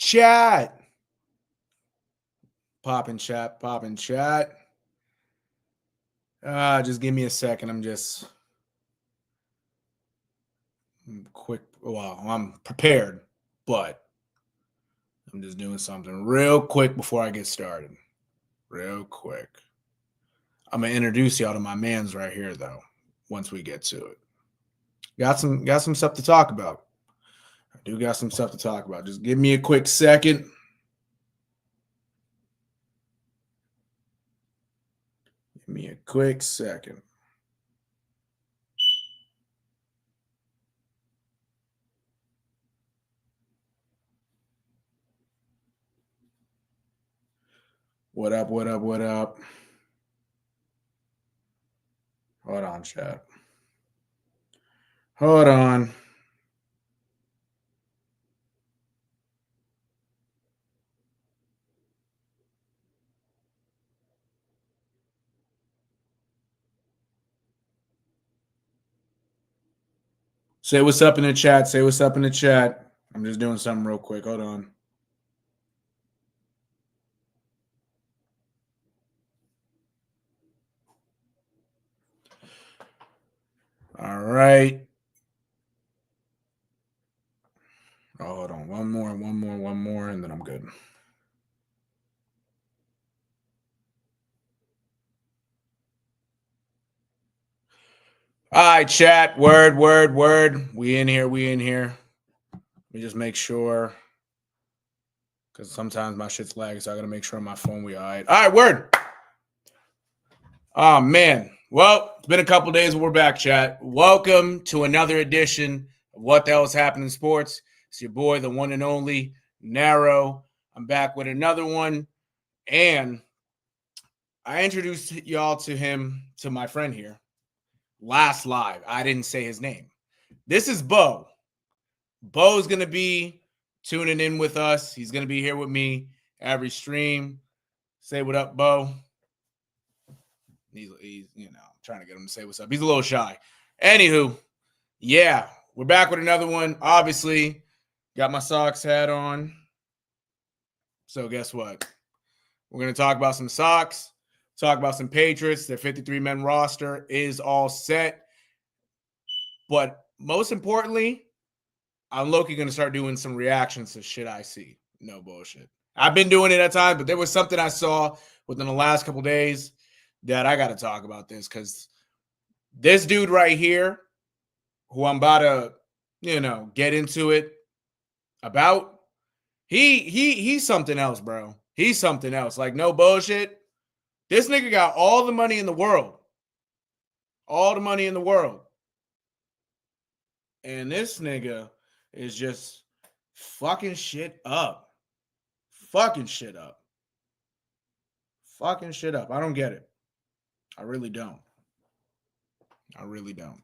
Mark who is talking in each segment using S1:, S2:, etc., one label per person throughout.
S1: chat. Poppin' chat, poppin' chat. Just give me a second. I'm quick. Well, I'm prepared, but I'm just doing something real quick before I get started. Real quick. I'm gonna introduce y'all to my mans right here, though. Once we get to it, got some stuff to talk about. I do got some stuff to talk about. Just give me a quick second. Give me a quick second. What up? What up? What up? Hold on, chat. Hold on. Say what's up in the chat. Say what's up in the chat. I'm just doing something real quick. Hold on. All right. Oh, hold on. One more, and then I'm good. All right, chat. Word. We in here. Let me just make sure. Because sometimes my shit's lagging, so I got to make sure on my phone we all right. All right, word. Oh, man. Well, it's been a couple days and we're back, chat. Welcome to another edition of What the Hell is Happening in Sports. It's your boy, the one and only NERO. I'm back with another one. And I introduced y'all to my friend here last live. I didn't say his name. This is Bo. Bo's going to be tuning in with us. He's going to be here with me every stream. Say what up, Bo. He's trying to get him to say what's up. He's a little shy. Anywho, yeah, we're back with another one. Obviously, got my Sox hat on. So guess what? We're going to talk about some Sox, talk about some Patriots. Their 53-man roster is all set. But most importantly, I'm low-key going to start doing some reactions to shit I see. No bullshit. I've been doing it at times, but there was something I saw within the last couple days that I got to talk about this because this dude right here, who I'm about to, get into it about, he's something else, bro. He's something else. Like, no bullshit. This nigga got all the money in the world. All the money in the world. And this nigga is just fucking shit up. Fucking shit up. Fucking shit up. I don't get it. I really don't. I really don't.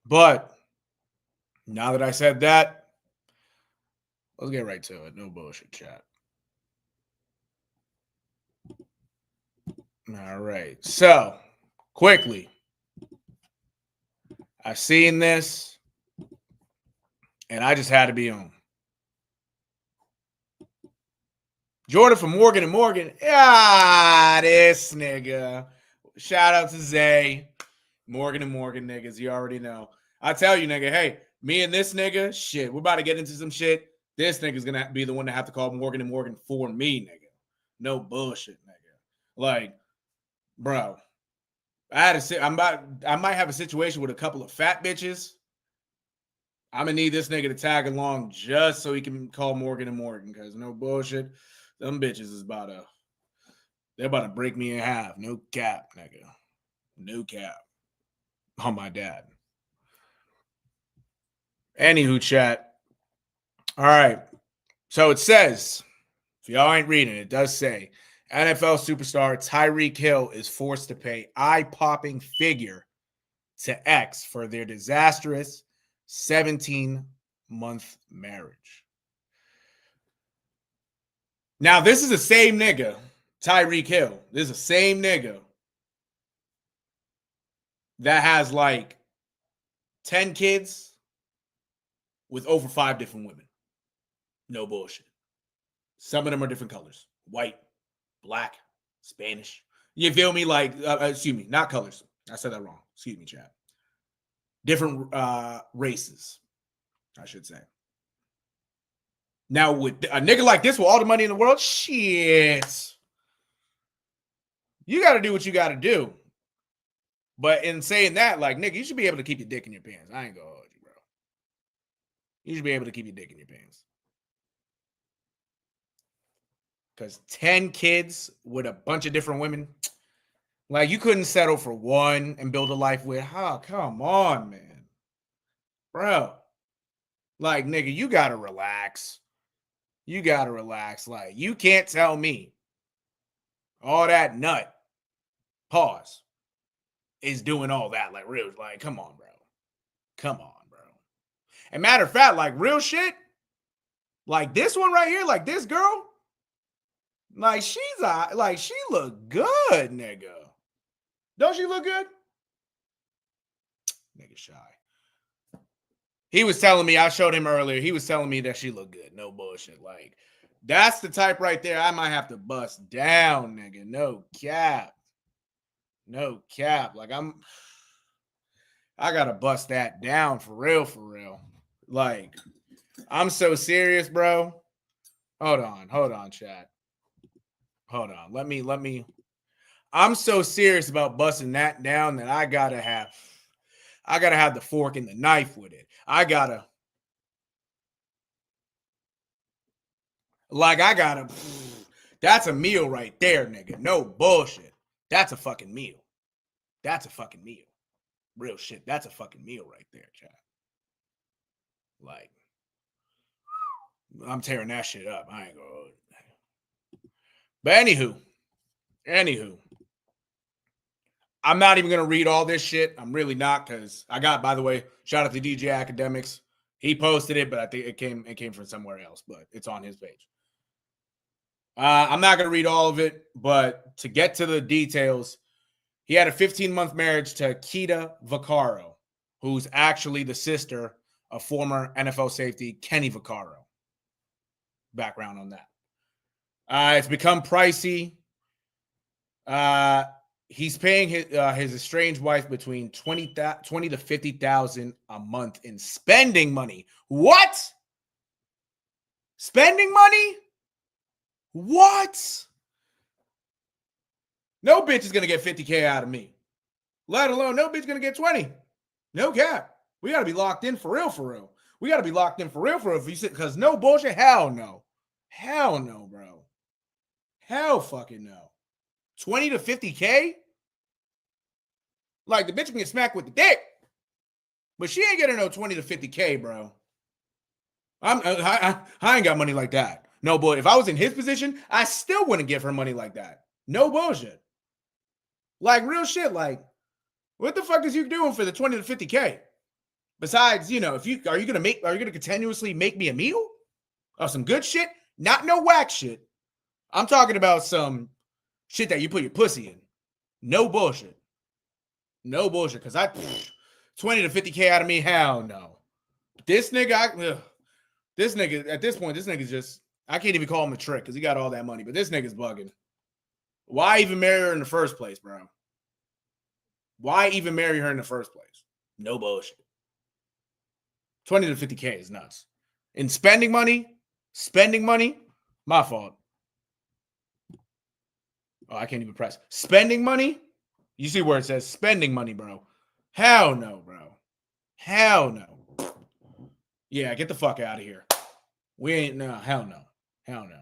S1: But now that I said that, let's get right to it. No bullshit, chat. All right. So, quickly, I've seen this, and I just had to be on. Jordan from Morgan and Morgan. This nigga. Shout out to Zay. Morgan and Morgan niggas. You already know. I tell you, nigga, hey, me and this nigga, shit, we're about to get into some shit. This nigga's going to be the one to have to call Morgan and Morgan for me, nigga. No bullshit, nigga. Like, bro, I might have a situation with a couple of fat bitches. I'm going to need this nigga to tag along just so he can call Morgan and Morgan because no bullshit. Them bitches is they're about to break me in half. No cap, nigga. No cap. On my dad. Anywho, chat. All right. So it says, if y'all ain't reading it does say NFL superstar Tyreek Hill is forced to pay eye-popping figure to X for their disastrous 17-month marriage. Now, this is the same nigga, Tyreek Hill. This is the same nigga that has like 10 kids with over 5 different women. No bullshit. Some of them are different colors. White, black, Spanish. You feel me? Like, excuse me, not colors. I said that wrong. Excuse me, chat. Different races, I should say. Now, with a nigga like this with all the money in the world, shit. You got to do what you got to do. But in saying that, like, nigga, you should be able to keep your dick in your pants. I ain't gonna hold you, bro. You should be able to keep your dick in your pants. Because 10 kids with a bunch of different women, like, you couldn't settle for one and build a life with. Oh, come on, man. Bro. Like, nigga, you got to relax. You got to relax. Like, you can't tell me all that nut, pause, is doing all that. Like, real, like, come on, bro. Come on, bro. And matter of fact, like, real shit, like this one right here, like this girl, like she look good, nigga. Don't she look good? Nigga shy. He was telling me, I showed him earlier, he was telling me that she looked good. No bullshit. Like, that's the type right there I might have to bust down, nigga. No cap. No cap. Like, I gotta bust that down for real, for real. Like, I'm so serious, bro. Hold on, chat. Hold on. Let me. I'm so serious about busting that down that I gotta have the fork and the knife with it. That's a meal right there, nigga. No bullshit. That's a fucking meal. That's a fucking meal. Real shit. That's a fucking meal right there, chat. Like, I'm tearing that shit up. I ain't gonna. But anywho, I'm not even gonna read all this shit. I'm really not, because I got, by the way, shout out to DJ Academics. He posted it, but I think it came from somewhere else, but it's on his page. I'm not gonna read all of it, but to get to the details, he had a 15-month marriage to Kita Vaccaro, who's actually the sister of former NFL safety Kenny Vaccaro. Background on that. It's become pricey. He's paying his estranged wife between $20,000 to $50,000 a month in spending money. What? Spending money? What? No bitch is gonna get 50K out of me. Let alone no bitch gonna get 20. No cap. We gotta be locked in for real, for real. We gotta be locked in for real, for real. If you sit, because no bullshit. Hell no. Hell no, bro. Hell fucking no. 20 to 50K? Like, the bitch can get smacked with the dick, but she ain't getting no 20 to 50K, bro. I ain't got money like that. No, boy. If I was in his position, I still wouldn't give her money like that. No bullshit. Like, real shit. Like, what the fuck is you doing for the 20 to 50K? Besides, you know, are you gonna continuously make me a meal of some good shit? Not no whack shit. I'm talking about some shit that you put your pussy in. No bullshit. No bullshit. Because 20 to 50K out of me, hell no. This nigga, at this point, this nigga's just, I can't even call him a trick because he got all that money, but this nigga's bugging. Why even marry her in the first place, bro? Why even marry her in the first place? No bullshit. 20 to 50K is nuts. And spending money, my fault. Oh, I can't even press. Spending money? You see where it says spending money, bro. Hell no, bro. Hell no. Yeah, get the fuck out of here. We ain't, no, hell no. Hell no.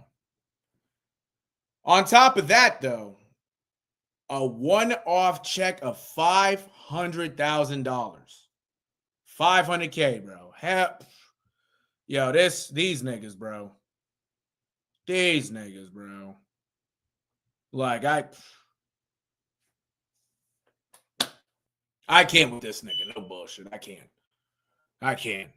S1: On top of that, though, a one-off check of $500,000. 500K, bro. Yo, these niggas, bro. These niggas, bro. Like, I can't with this nigga. No bullshit. I can't.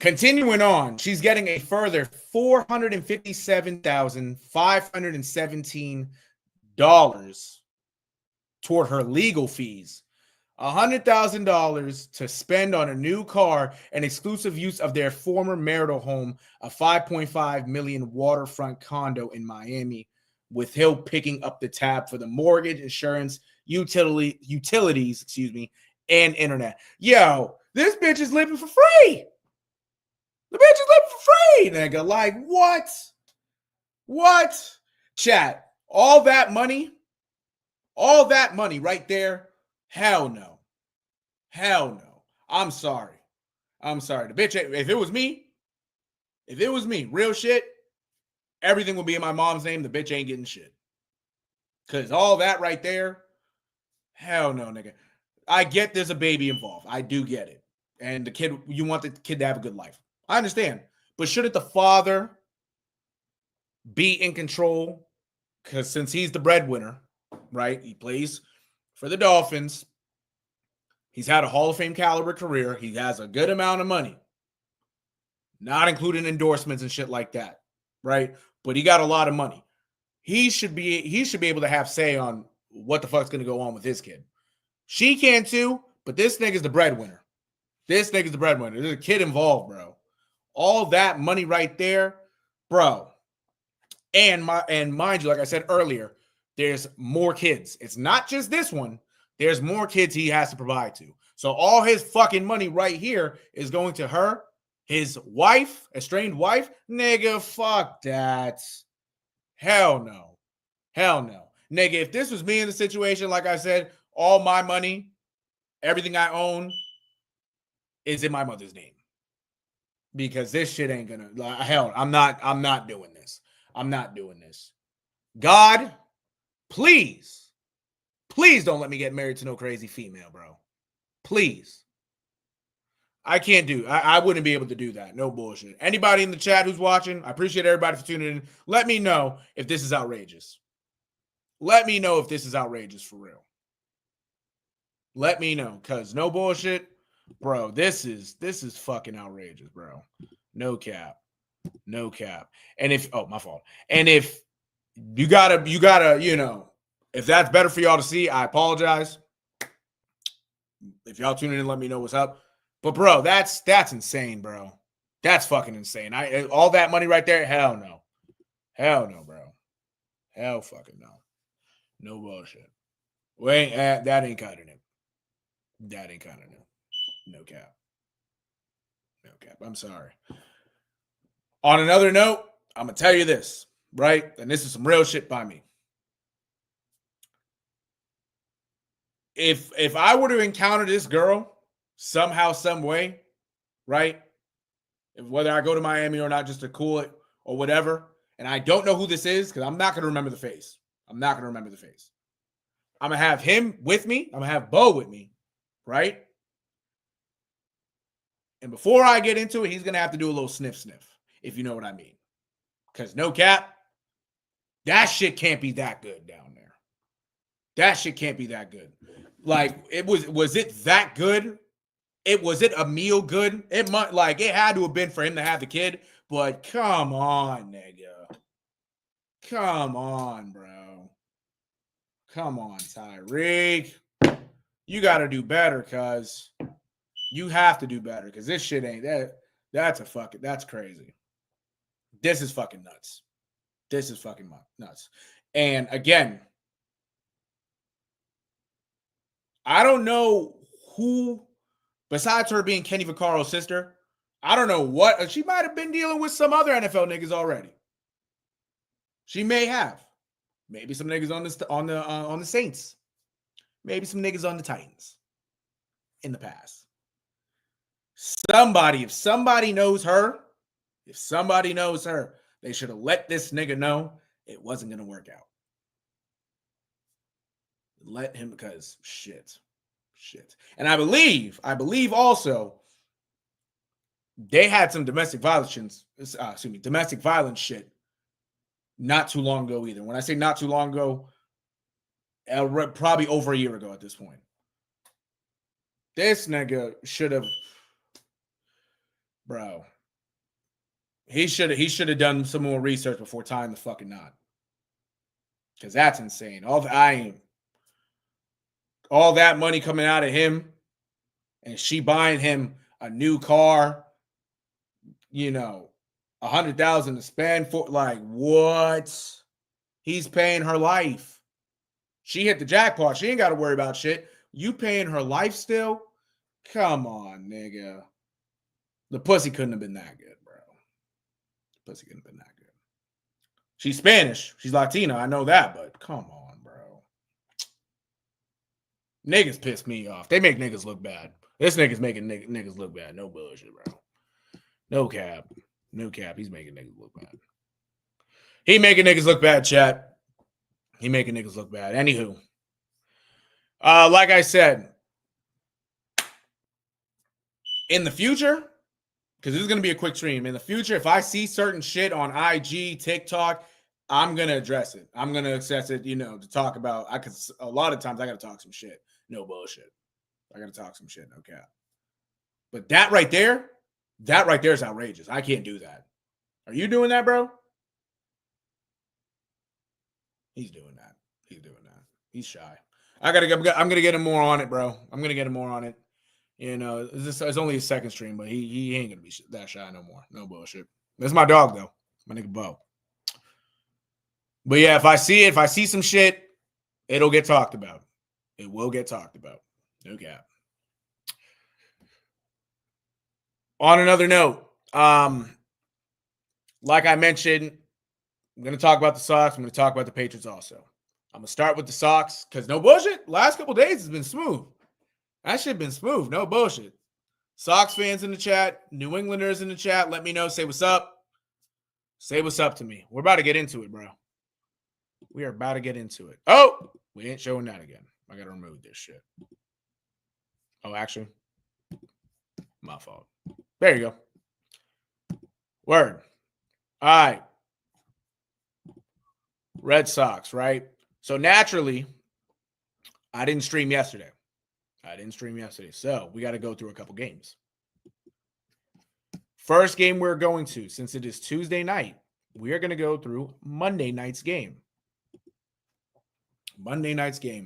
S1: Continuing on, she's getting a further $457,517 toward her legal fees $100,000 to spend on a new car and exclusive use of their former marital home, a $5.5 million waterfront condo in Miami, with Hill picking up the tab for the mortgage, insurance, utilities, and internet. Yo, this bitch is living for free. The bitch is living for free, nigga. Like, what? What? Chat, all that money right there, hell no. Hell no. I'm sorry. The bitch, if it was me, real shit, everything would be in my mom's name. The bitch ain't getting shit. Because all that right there, hell no, nigga. I get there's a baby involved. I do get it. And the kid, you want the kid to have a good life. I understand. But shouldn't the father be in control? Because since he's the breadwinner, right? He plays for the Dolphins. He's had a Hall of Fame caliber career. He has a good amount of money, not including endorsements and shit like that, right? But he got a lot of money. He should be able to have say on what the fuck's going to go on with his kid. She can too, but this nigga's the breadwinner. There's a kid involved, bro. All that money right there, bro. And mind you, like I said earlier, there's more kids. It's not just this one. There's more kids he has to provide to. So all his fucking money right here is going to her, his wife, estranged wife. Nigga, fuck that. Hell no. Hell no. Nigga, if this was me in the situation, like I said, all my money, everything I own is in my mother's name. Because this shit ain't gonna, hell, I'm not doing this. I'm not doing this. God, please don't let me get married to no crazy female, bro. Please. I can't do. I wouldn't be able to do that. No bullshit. Anybody in the chat who's watching, I appreciate everybody for tuning in. Let me know if this is outrageous. Let me know if this is outrageous for real. Let me know, because no bullshit, bro. This is fucking outrageous, bro. No cap. And if my fault. And if you gotta, if that's better for y'all to see, I apologize. If y'all tuning in, let me know what's up. But bro, that's insane, bro. That's fucking insane. All that money right there, hell no. Hell no, bro. Hell fucking no. No bullshit. Wait, that ain't cutting it. That ain't cutting it. No cap. I'm sorry. On another note, I'm gonna tell you this, right? And this is some real shit by me. If I were to encounter this girl somehow, some way, right? Whether I go to Miami or not, just to cool it or whatever, and I don't know who this is, because I'm not gonna remember the face. I'm gonna have him with me. I'm gonna have Bo with me, right? And before I get into it, he's gonna have to do a little sniff, if you know what I mean. Because no cap, that shit can't be that good down there. That shit can't be that good. Like, was it that good? Was it a meal good? It had to have been for him to have the kid, but come on, nigga. Come on, bro. Come on, Tyreek. You got to do better, cuz. You have to do better, because this shit ain't that. That's crazy. This is fucking nuts. And again, I don't know who, besides her being Kenny Vaccaro's sister, I don't know what. She might have been dealing with some other NFL niggas already. She may have. Maybe some niggas on the Saints. Maybe some niggas on the Titans in the past. If somebody knows her, they should have let this nigga know it wasn't going to work out. Let him, because shit. And I believe also they had some domestic violence shit not too long ago either. When I say not too long ago, probably over a year ago at this point. This nigga should have, bro. He should have done some more research before tying the fucking knot. Because that's insane. all that money coming out of him, and she buying him a new car, you know, $100,000 to spend for, like, what? He's paying her life. She hit the jackpot. She ain't got to worry about shit. You paying her life still? Come on, nigga. The pussy couldn't have been that good, bro. The pussy couldn't have been that good. She's Spanish. She's Latina. I know that, but come on, bro. Niggas piss me off. They make niggas look bad. This nigga's making niggas look bad. No bullshit, bro. No cap. No cap. He's making niggas look bad. He making niggas look bad, chat. He making niggas look bad. Anywho. Like I said, in the future, because this is going to be a quick stream, in the future, if I see certain shit on IG, TikTok, I'm going to address it. I'm going to access it, to talk about. A lot of times I got to talk some shit. No bullshit. I got to talk some shit. No cap. But that right there is outrageous. I can't do that. Are you doing that, bro? He's doing that. He's shy. I'm going to get him more on it, bro. I'm going to get him more on it. It's only his second stream, but he ain't going to be that shy no more. No bullshit. That's my dog, though. My nigga Bo. But yeah, if I see some shit, it'll get talked about. It will get talked about. No cap. On another note, like I mentioned, I'm going to talk about the Sox. I'm going to talk about the Patriots also. I'm going to start with the Sox because no bullshit. Last couple days has been smooth. That shit been smooth. No bullshit. Sox fans in the chat, New Englanders in the chat, let me know. Say what's up. Say what's up to me. We're about to get into it, bro. We are about to get into it. Oh, we ain't showing that again. I got to remove this shit. Oh, actually, my fault. There you go. Word. All right. Red Sox, right? So naturally, I didn't stream yesterday. So we got to go through a couple games. First game we're going to, since it is Tuesday night, we are going to go through Monday night's game.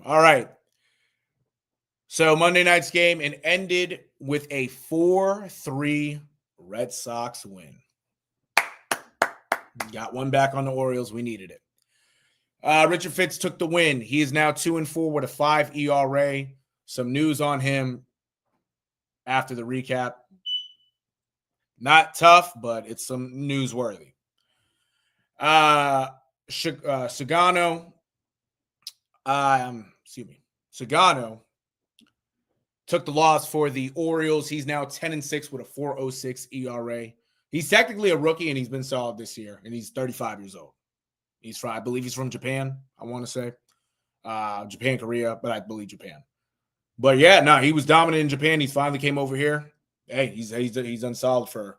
S1: All right. So Monday night's game, it ended with a 4-3 Red Sox win. Got one back on the Orioles. We needed it. Richard Fitz took the win. He is now 2-4 with a 5 ERA. Some news on him after the recap. Not tough, but it's some newsworthy. Sagano took the loss for the Orioles. He's now 10-6 with a 4.06 ERA. He's technically a rookie, and he's been solid this year, and he's 35 years old. I believe he's from Japan, I want to say. Japan, Korea, but I believe Japan. But yeah, no, he was dominant in Japan. He finally came over here. Hey, he's done solid for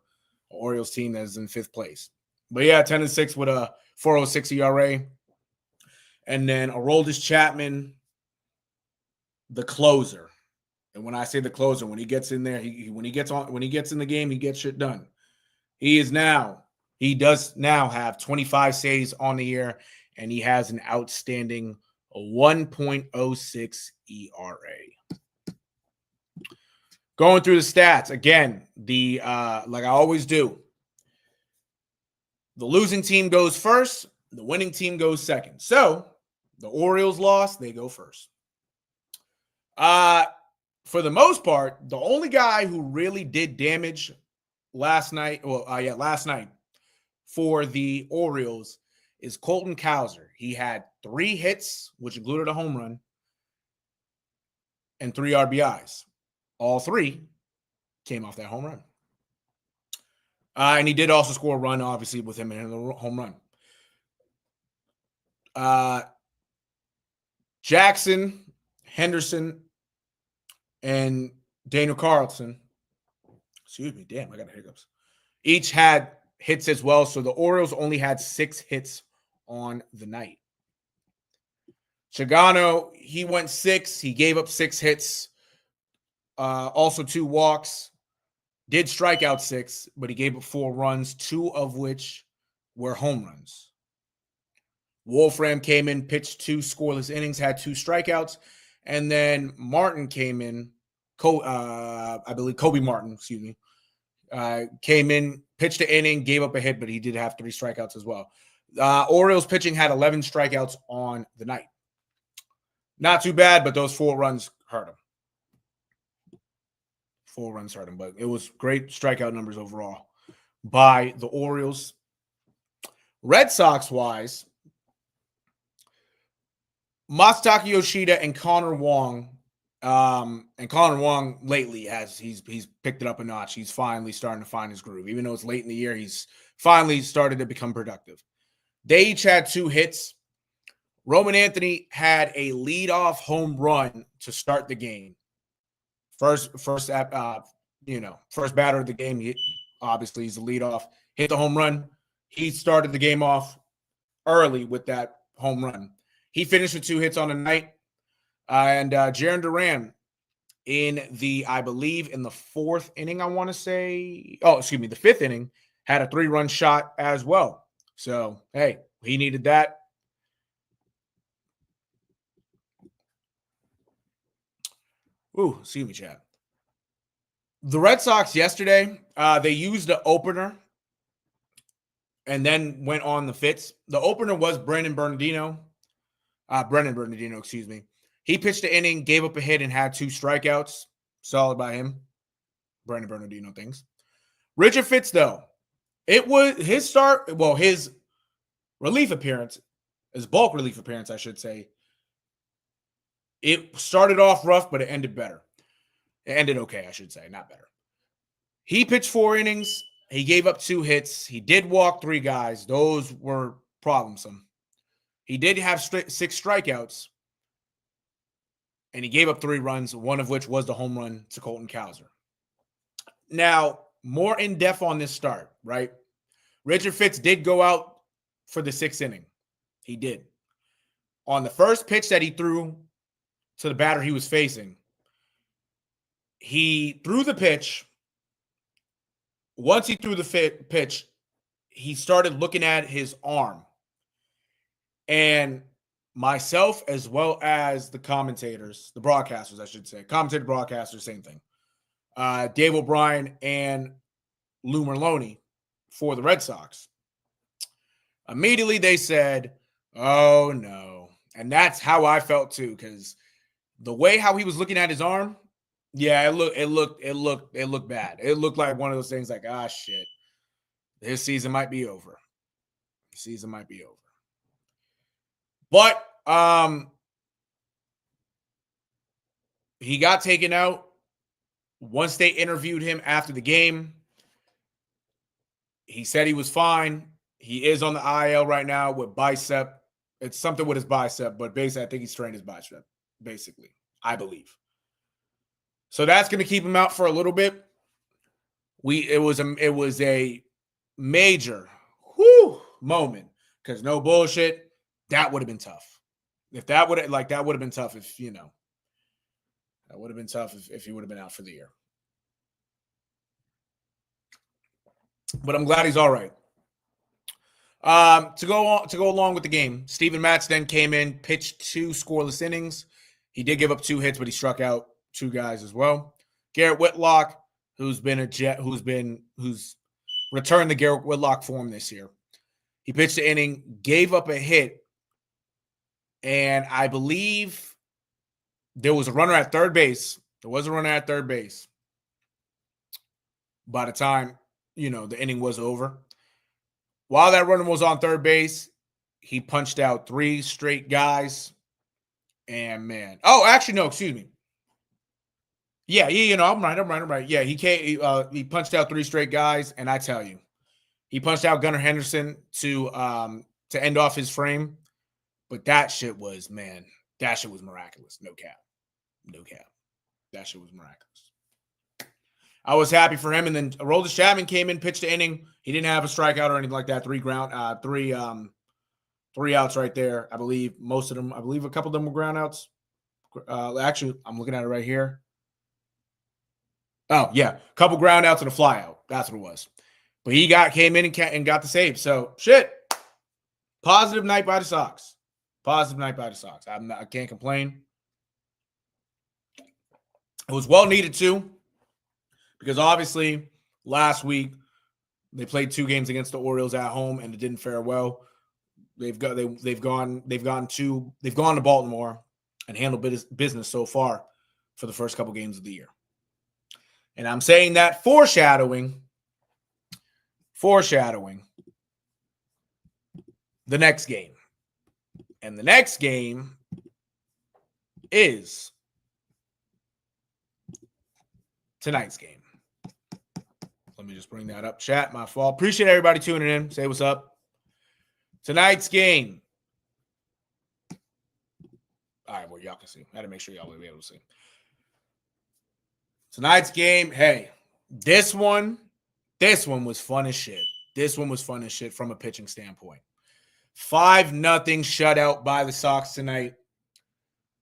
S1: an Orioles team that is in 5th place. But yeah, 10-6 with a 4.06 ERA. And then Aroldis Chapman, the closer. And when I say the closer, when he gets in there, when he gets in the game, he gets shit done. He does now have 25 saves on the year, and he has an outstanding 1.06 ERA. Going through the stats again, like I always do, the losing team goes first, the winning team goes second. So the Orioles lost, they go first. For the most part, the only guy who really did damage last night for the Orioles is Colton Cowser. He had 3 hits, which included a home run, and 3 RBIs. All 3 came off that home run. And he did also score a run, obviously, with him in the home run. Jackson, Henderson, and Daniel Carlson, excuse me, damn, I got hiccups, each had hits as well. So the Orioles only had 6 hits on the night. Chagano, he went 6. He gave up 6 hits. Also 2 walks. Did strike out 6, but he gave up 4 runs, 2 of which were home runs. Wolfram came in, pitched 2 scoreless innings, had 2 strikeouts, And then Martin came in, I believe Kobe Martin, excuse me, came in, pitched an inning, gave up a hit, but he did have 3 strikeouts as well. Orioles pitching had 11 strikeouts on the night. Not too bad, but those 4 runs hurt him. 4 runs hurt him, but it was great strikeout numbers overall by the Orioles. Red Sox-wise, Masataka Yoshida and Connor Wong. And Connor Wong lately he's picked it up a notch. He's finally starting to find his groove. Even though it's late in the year, he's finally started to become productive. They each had 2 hits. Roman Anthony had a leadoff home run to start the game. First batter of the game. Obviously, he's the leadoff. Hit the home run. He started the game off early with that home run. He finished with 2 hits on the night. And Jarren Duran I believe in the 4th inning, I want to say. Oh, excuse me, the 5th inning, had a 3-run shot as well. So, hey, he needed that. Ooh, excuse me, chat. The Red Sox yesterday, they used the opener and then went on the fits. The opener was Brendan Bernardino, excuse me. He pitched the inning, gave up a hit, and had 2 strikeouts. Solid by him. Brendan Bernardino things. Richard Fitz, though, it was his start, well, his relief appearance, his bulk relief appearance, I should say. It started off rough, but it ended better. It ended okay, I should say, not better. He pitched 4 innings. He gave up 2 hits. He did walk 3 guys. Those were problemsome. He did have 6 strikeouts, and he gave up 3 runs, one of which was the home run to Colton Cowser. Now, more in depth on this start, right? Richard Fitz did go out for the 6th inning. He did. On the first pitch that he threw to the batter he was facing, he threw the pitch. Once he threw the pitch, he started looking at his arm. And myself, as well as the commentators, the broadcasters, I should say, commentator, broadcasters, same thing. Dave O'Brien and Lou Merlone for the Red Sox. Immediately they said, "Oh no." And that's how I felt too, because the way how he was looking at his arm, yeah, it looked bad. It looked like one of those things like, shit. His season might be over. The season might be over. But he got taken out. Once they interviewed him after the game, he said he was fine. He is on the IL right now with bicep. It's something with his bicep, but basically I think he strained his bicep, basically, I believe. So that's going to keep him out for a little bit. It was a major moment, because no bullshit, that would have been tough. That would have been tough if that would have been tough if he would have been out for the year. But I'm glad he's all right. To go along with the game, Steven Matz then came in, pitched 2 scoreless innings. He did give up 2 hits, but he struck out 2 guys as well. Garrett Whitlock, who's returned the Garrett Whitlock form this year. He pitched the inning, gave up a hit, and I believe there was a runner at third base. By the time, the inning was over. While that runner was on third base, he punched out 3 straight guys. And man, actually, no, excuse me. Yeah, I'm right. Yeah, he punched out 3 straight guys, and I tell you, he punched out Gunnar Henderson to end off his frame. But that shit was miraculous. No cap. That shit was miraculous. I was happy for him. And then Aroldis Chapman came in, pitched the inning. He didn't have a strikeout or anything like that. 3 outs right there. I believe a couple of them were ground outs. Actually, I'm looking at it right here. Oh, yeah. A couple ground outs and a fly out. That's what it was. But he came in and got the save. So, shit. Positive night by the Sox. I can't complain. It was well needed too, because obviously last week they played 2 games against the Orioles at home and it didn't fare well. They've gone to Baltimore and handled business so far for the first couple games of the year. And I'm saying that foreshadowing the next game. And the next game is tonight's game. Let me just bring that up. Chat, my fault. Appreciate everybody tuning in. Say what's up. Tonight's game. All right, well, y'all can see. I had to make sure y'all will be able to see. Tonight's game, hey, this one was fun as shit. This one was fun as shit from a pitching standpoint. 5-0 shutout by the Sox tonight.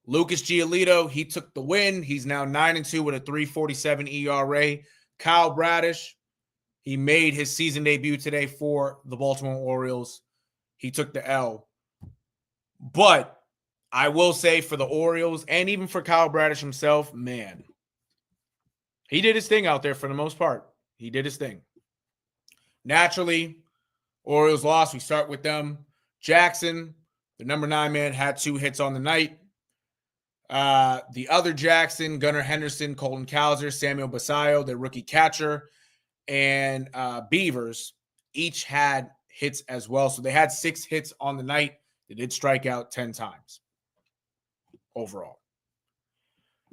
S1: Lucas Giolito, he took the win. He's now 9-2 with a 3.47 ERA. Kyle Bradish, he made his season debut today for the Baltimore Orioles. He took the L. But I will say for the Orioles and even for Kyle Bradish himself, man, he did his thing out there for the most part. He did his thing. Naturally, Orioles lost. We start with them. Jackson, the number 9 man, had 2 hits on the night. The other Jackson, Gunnar Henderson, Colton Cowser, Samuel Basayo, their rookie catcher, and Beavers each had hits as well. So they had 6 hits on the night. They did strike out 10 times overall.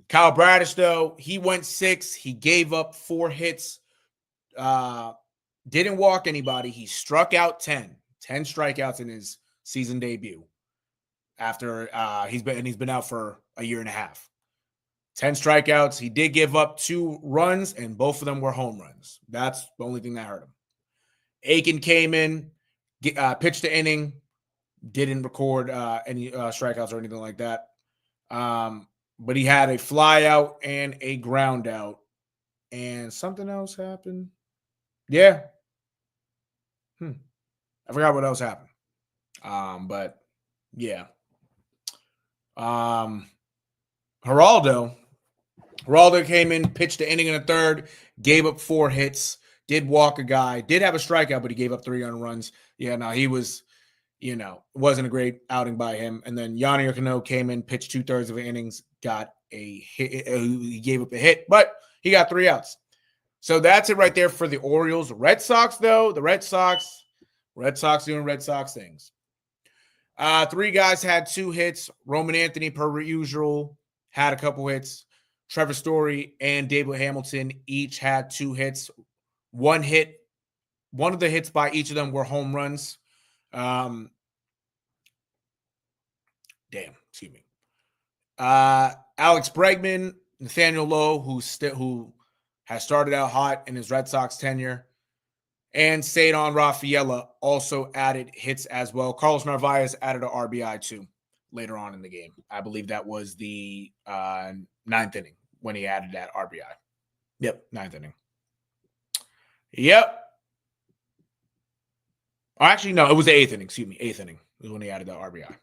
S1: Kyle Bradish, though, he went 6. He gave up 4 hits. Didn't walk anybody. He struck out 10. 10 strikeouts in his season debut. After he's been out for a year and a half. 10 strikeouts. He did give up 2 runs, and both of them were home runs. That's the only thing that hurt him. Aiken came in, pitched the inning, didn't record any strikeouts or anything like that. But he had a fly out and a ground out. And something else happened. Yeah. I forgot what else happened. But yeah. Geraldo came in, pitched the inning in the third, gave up 4 hits, did walk a guy, did have a strikeout, but he gave up 3 earned runs. Yeah, no, he was, it wasn't a great outing by him. And then Yanni Cano came in, pitched 2/3 of the innings, got a hit. He gave up a hit, but he got 3 outs. So that's it right there for the Orioles. Red Sox, though, the Red Sox doing Red Sox things. 3 guys had 2 hits. Roman Anthony, per usual, had a couple hits. Trevor Story and David Hamilton each had 2 hits. 1 hit. One of the hits by each of them were home runs. Excuse me. Alex Bregman, Nathaniel Lowe, who has started out hot in his Red Sox tenure, and Cedar Rafaela also added hits as well. Carlos Narvaez added an RBI too later on in the game. I believe that was the 9th inning when he added that RBI. Yep, 9th inning. Yep. Actually, no, it was the 8th inning. Excuse me, 8th inning was when he added that RBI.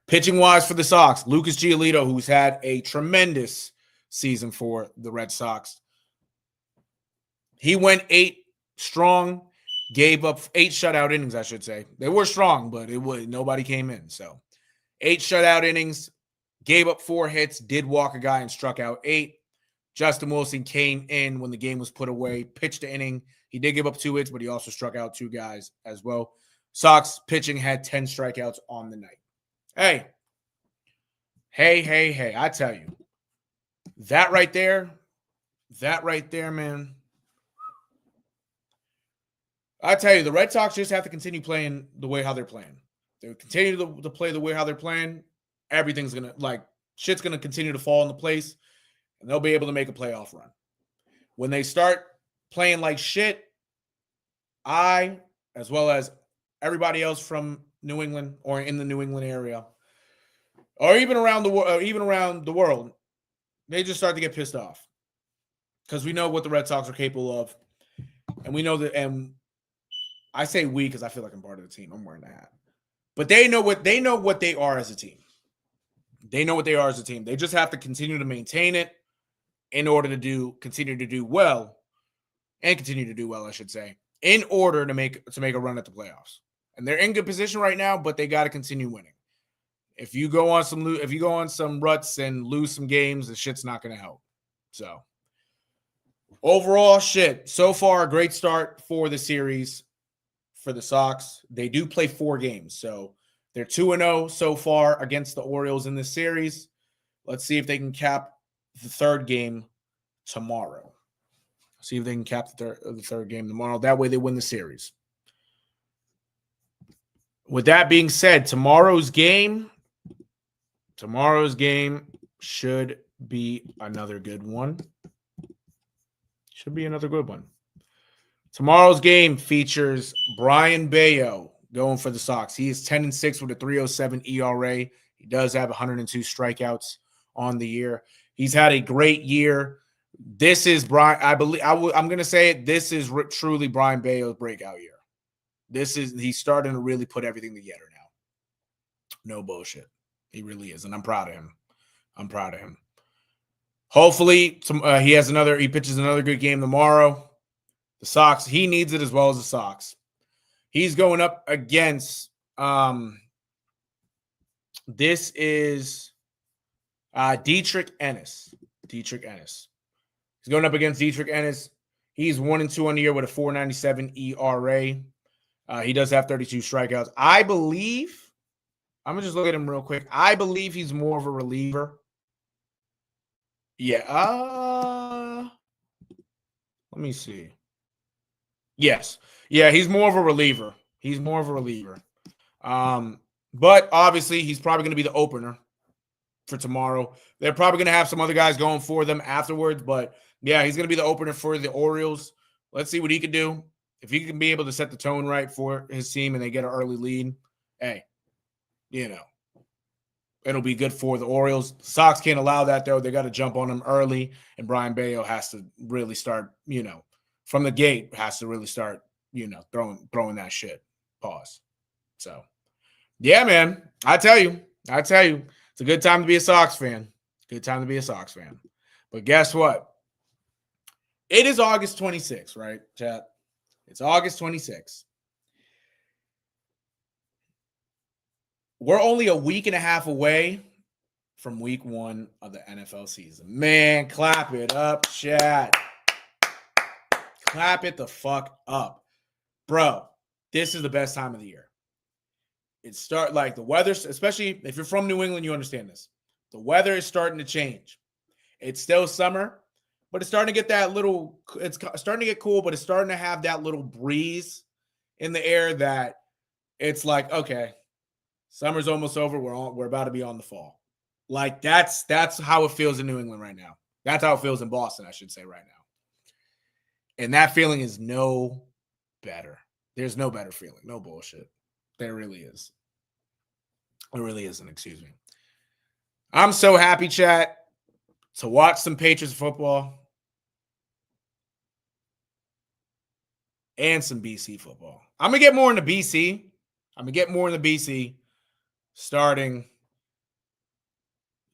S1: Pitching-wise for the Sox, Lucas Giolito, who's had a tremendous season for the Red Sox. He went 8 strong, gave up 8 shutout innings, I should say. They were strong, but nobody came in. So 8 shutout innings, gave up 4 hits, did walk a guy and struck out 8. Justin Wilson came in when the game was put away, pitched the inning. He did give up 2 hits, but he also struck out 2 guys as well. Sox pitching had 10 strikeouts on the night. Hey, I tell you, that right there, man. I tell you, the Red Sox just have to continue playing the way how they're playing. They continue to play the way how they're playing. Everything's shit's going to continue to fall into place, and they'll be able to make a playoff run. When they start playing like shit, I, as well as everybody else from New England or in the New England area, or even around the world, they just start to get pissed off because we know what the Red Sox are capable of, and we know that. And I say we because I feel like I'm part of the team. I'm wearing the hat, but they know what they are as a team. They know what they are as a team. They just have to continue to maintain it in order to continue to do well, I should say, in order to make a run at the playoffs. And they're in good position right now, but they got to continue winning. If you go on some ruts and lose some games, the shit's not going to help. So overall, so far a great start for the series for the Sox. They do play 4 games, so they're 2-0 so far against the Orioles in this series. Let's see if they can cap the third game tomorrow. See if they can cap the third game tomorrow. That way they win the series. With that being said, tomorrow's game should be another good one. Tomorrow's game features Brayan Bello going for the Sox. He is 10-6 with a 3.07 ERA. He does have 102 strikeouts on the year. He's had a great year. This is Brian. I'm going to say it. This is truly Brayan Bello's breakout year. He's starting to really put everything together now. No bullshit. He really is, and I'm proud of him. Hopefully, he pitches another good game tomorrow. The Sox, he needs it as well as the Sox. He's going up against this is Dietrich Ennis. He's going up against Dietrich Ennis. He's 1-2 on the year with a 4.97 ERA. He does have 32 strikeouts. I believe, I'm going to just look at him real quick. I believe he's more of a reliever. Yeah. Let me see. Yes. Yeah, he's more of a reliever. But obviously, he's probably going to be the opener for tomorrow. They're probably going to have some other guys going for them afterwards. But, yeah, he's going to be the opener for the Orioles. Let's see what he can do. If he can be able to set the tone right for his team and they get an early lead, hey, it'll be good for the Orioles. The Sox can't allow that, though. They got to jump on him early, and Brayan Bello has to really start, from the gate, has to really start, throwing that shit. Pause. So, yeah, man, I tell you, it's a good time to be a Sox fan. But guess what? It is August 26th, right, chat? It's August 26th. We're only a week and a half away from week 1 of the NFL season. Man, clap it up, chat. Clap it the fuck up. Bro, this is the best time of the year. The weather, especially if you're from New England, you understand this. The weather is starting to change. It's still summer, but it's starting to get it's starting to get cool, but it's starting to have that little breeze in the air that it's like, okay, summer's almost over. We're about to be on the fall. Like that's how it feels in New England right now. That's how it feels in Boston, I should say, right now. And that feeling is no better. There's no better feeling. No bullshit. There really is. There really isn't, excuse me. I'm so happy, chat, to watch some Patriots football and some BC football. I'm going to get more into BC. Starting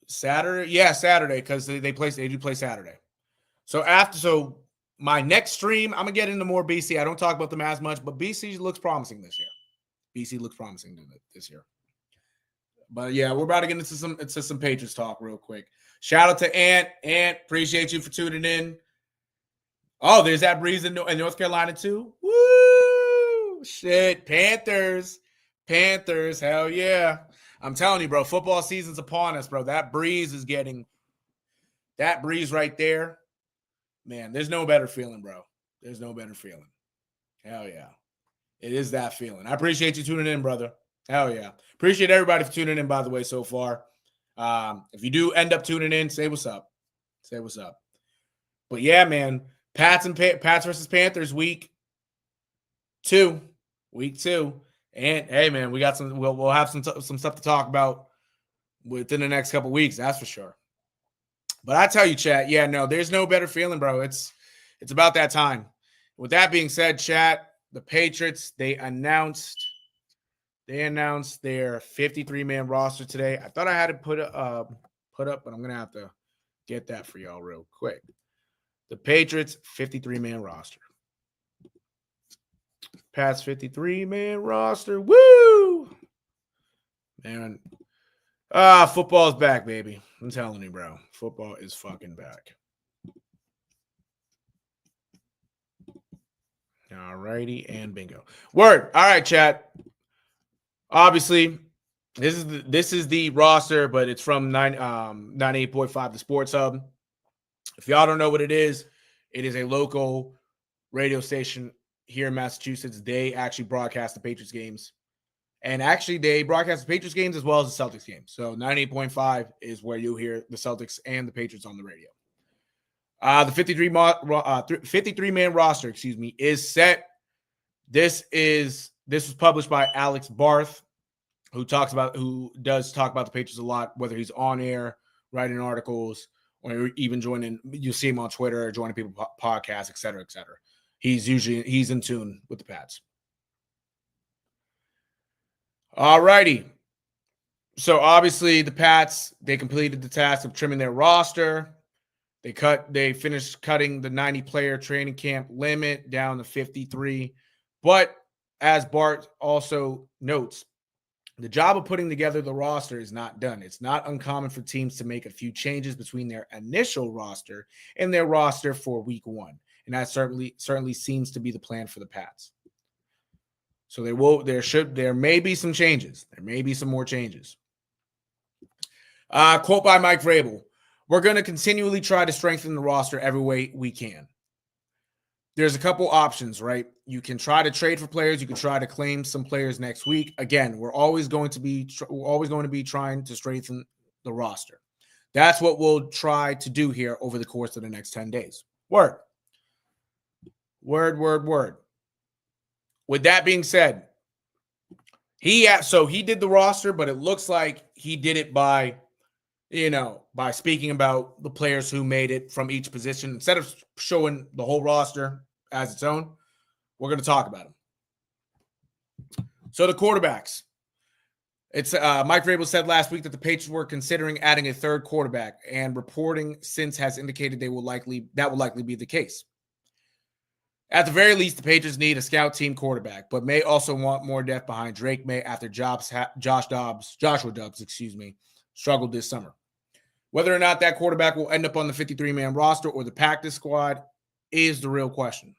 S1: Saturday. Yeah, Saturday, because they do play Saturday. So my next stream, I'm going to get into more BC. I don't talk about them as much, but BC looks promising this year. But yeah, we're about to get into some Patriots talk real quick. Shout out to Ant. Ant, appreciate you for tuning in. Oh, there's that breeze in North Carolina too. Woo! Shit, Panthers, hell yeah. I'm telling you, bro, football season's upon us, bro. That breeze right there. Man, there's no better feeling, bro. There's no better feeling. Hell yeah. It is that feeling. I appreciate you tuning in, brother. Hell yeah. Appreciate everybody for tuning in, by the way, so far. If you do end up tuning in, say what's up. But yeah, man, Pats versus Panthers week 2. And hey, man, we got we'll have some stuff to talk about within the next couple weeks, that's for sure. But I tell you, chat, yeah, no, there's no better feeling, bro. It's about that time. With that being said, chat, the Patriots, they announced They announced their 53-man roster today. I thought I had to put up, but I'm gonna have to get that for y'all real quick. The Patriots 53-man roster. Pats 53-man roster. Woo! Man. Football's back, baby. I'm telling you, bro. Football is fucking back. All righty, and bingo. Word. All right, chat. Obviously, this is the roster, but it's from 98.5 the Sports Hub. If y'all don't know what it is a local radio station here in Massachusetts. They actually broadcast the Patriots games. And actually, they broadcast the Patriots games as well as the Celtics games. So 98.5 is where you'll hear the Celtics and the Patriots on the radio. The 53-man roster, is set. This was published by Alex Barth, who does talk about the Patriots a lot, whether he's on air, writing articles, or even joining. You see him on Twitter, joining people podcasts, et cetera, et cetera. He's in tune with the Pats. All righty. So obviously the Pats, they completed the task of trimming their roster. They finished cutting the 90-player training camp limit down to 53. But as Bart also notes, the job of putting together the roster is not done. It's not uncommon for teams to make a few changes between their initial roster and their roster for week one. And that certainly seems to be the plan for the Pats. So there may be some changes. There may be some more changes. Quote by Mike Vrabel: "We're going to continually try to strengthen the roster every way we can." There's a couple options, right? You can try to trade for players. You can try to claim some players next week. Again, we're always going to be trying to strengthen the roster. That's what we'll try to do here over the course of the next 10 days. Word. With that being said, he did the roster, but it looks like he did it by speaking about the players who made it from each position. Instead of showing the whole roster as its own, we're going to talk about them. So the quarterbacks. It's Mike Vrabel said last week that the Patriots were considering adding a third quarterback, and reporting since has indicated that will likely be the case. At the very least, the Patriots need a scout team quarterback, but may also want more depth behind Drake May after Joshua Dobbs, struggled this summer. Whether or not that quarterback will end up on the 53-man roster or the practice squad is the real question.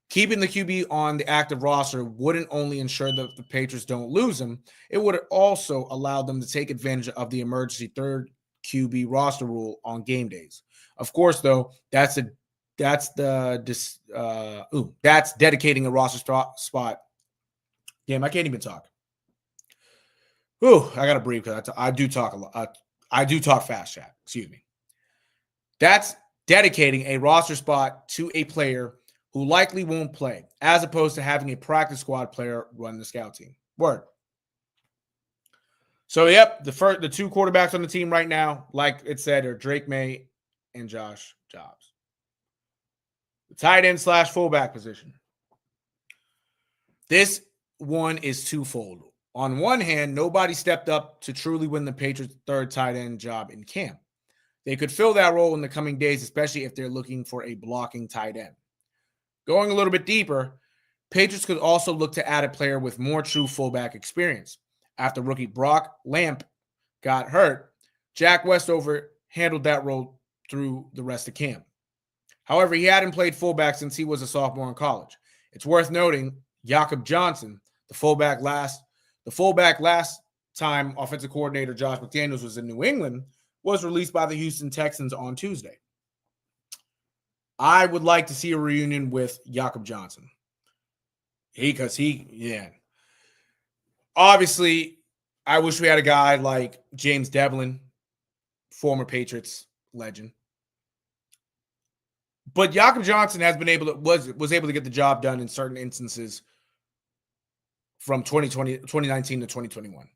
S1: Keeping the QB on the active roster wouldn't only ensure that the Patriots don't lose him, it would also allow them to take advantage of the emergency third QB roster rule on game days. Of course, though, that's dedicating a roster spot. Damn, I can't even talk. I gotta breathe because I do talk a lot. I do talk fast, chat. Excuse me. That's dedicating a roster spot to a player who likely won't play, as opposed to having a practice squad player run the scout team. Word. So, yep, the two quarterbacks on the team right now, like it said, are Drake May and Josh Dobbs. The tight end / fullback position. This one is twofold. On one hand, nobody stepped up to truly win the Patriots' third tight end job in camp. They could fill that role in the coming days, especially if they're looking for a blocking tight end. Going a little bit deeper, Patriots could also look to add a player with more true fullback experience. After rookie Brock Lamp got hurt, Jack Westover handled that role through the rest of camp. However, he hadn't played fullback since he was a sophomore in college. It's worth noting Jakob Johnson, the fullback last time offensive coordinator Josh McDaniels was in New England, was released by the Houston Texans on Tuesday. I would like to see a reunion with Jakob Johnson. Obviously, I wish we had a guy like James Devlin, former Patriots legend. But Jakob Johnson was able to get the job done in certain instances from 2019 to 2021.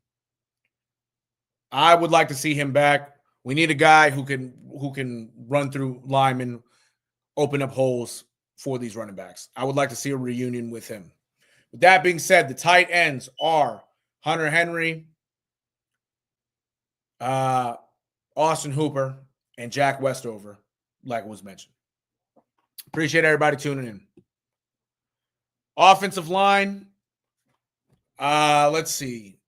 S1: I would like to see him back. We need a guy who can run through linemen, open up holes for these running backs. I would like to see a reunion with him. With that being said, the tight ends are Hunter Henry, Austin Hooper, and Jack Westover, like was mentioned. Appreciate everybody tuning in. Offensive line. Let's see.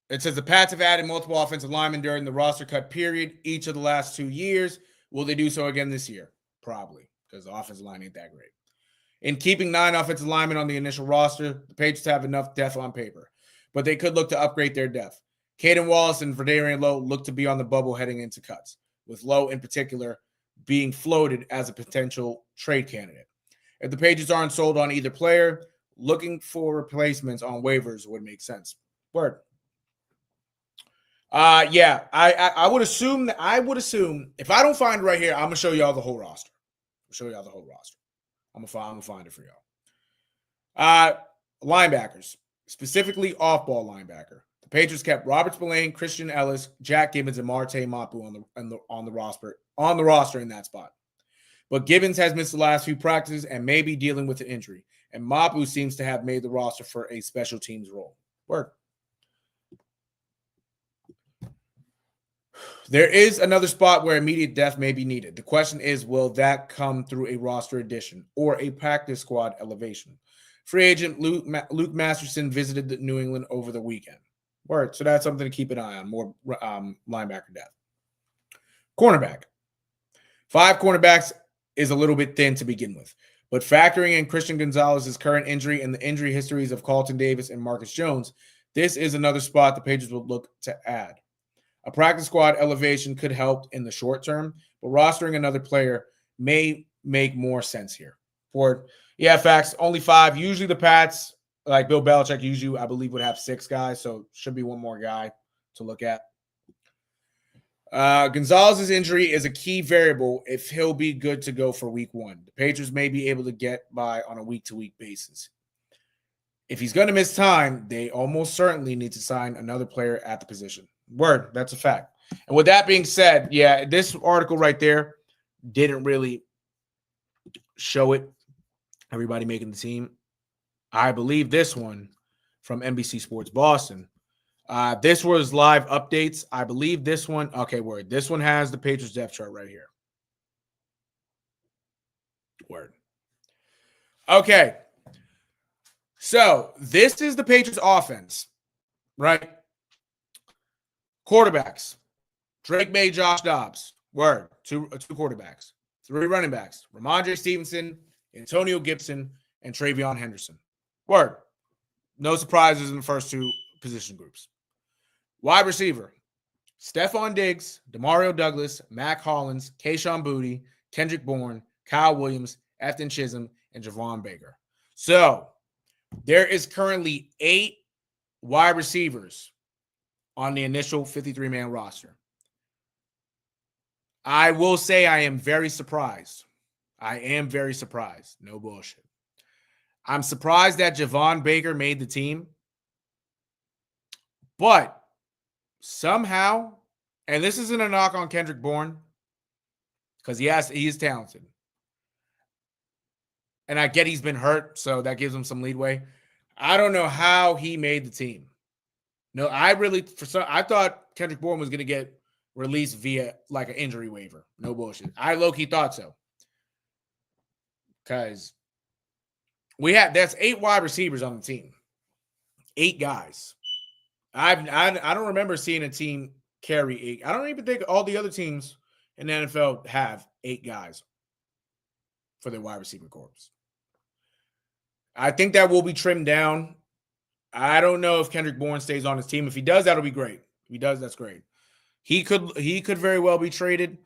S1: It says the Pats have added multiple offensive linemen during the roster cut period each of the last 2 years. Will they do so again this year? Probably, because the offensive line ain't that great. In keeping 9 offensive linemen on the initial roster, the Patriots have enough depth on paper, but they could look to upgrade their depth. Caden Wallace and Verdarian Lowe look to be on the bubble heading into cuts, with Lowe in particular being floated as a potential trade candidate. If the Patriots aren't sold on either player, looking for replacements on waivers would make sense. Word. Yeah, I would assume if I don't find it right here, I'm gonna show y'all the whole roster. I'm gonna find it for y'all. Linebackers, specifically off-ball linebacker. The Patriots kept Robert Spillane, Christian Ellis, Jack Gibbons, and Marte Mapu on the roster in that spot. But Gibbons has missed the last few practices and may be dealing with an injury. And Mapu seems to have made the roster for a special teams role. Word. There is another spot where immediate depth may be needed. The question is, will that come through a roster addition or a practice squad elevation? Free agent Luke Masterson visited New England over the weekend. Word. So that's something to keep an eye on, more linebacker depth. Cornerback. 5 cornerbacks is a little bit thin to begin with. But factoring in Christian Gonzalez's current injury and the injury histories of Carlton Davis and Marcus Jones, this is another spot the Patriots will look to add. A practice squad elevation could help in the short term, but rostering another player may make more sense here. Ford, yeah, facts. Only 5. Usually the Pats, like Bill Belichick, usually I believe would have 6 guys, so should be one more guy to look at. Gonzalez's injury is a key variable if he'll be good to go for week 1. The Patriots may be able to get by on a week-to-week basis. If he's going to miss time, they almost certainly need to sign another player at the position. Word, that's a fact. And with that being said, yeah, this article right there didn't really show it. Everybody making the team. I believe this one from NBC Sports Boston. This was live updates. I believe this one. Okay, word. This one has the Patriots depth chart right here. Word. Okay. So this is the Patriots offense, right? Quarterbacks. Drake May, Josh Dobbs. Word. Two quarterbacks. 3 running backs. Ramondre Stevenson, Antonio Gibson, and Travion Henderson. Word. No surprises in the first 2 position groups. Wide receiver. Stephon Diggs, Demario Douglas, Mac Hollins, Kayshon Boutte, Kendrick Bourne, Kyle Williams, Efton Chisholm, and Javon Baker. So there is currently 8 wide receivers on the initial 53-man roster. I will say I am very surprised. No bullshit. I'm surprised that Javon Baker made the team. But somehow, and this isn't a knock on Kendrick Bourne, because he is talented. And I get he's been hurt, so that gives him some leeway. I don't know how he made the team. No, I thought Kendrick Bourne was going to get released via like an injury waiver. No bullshit. I low-key thought so. Because that's 8 wide receivers on the team. 8 guys. I don't remember seeing a team carry 8. I don't even think all the other teams in the NFL have 8 guys for their wide receiver corps. I think that will be trimmed down. I don't know if Kendrick Bourne stays on his team. If he does, that'll be great. If he does, that's great. He could very well be traded.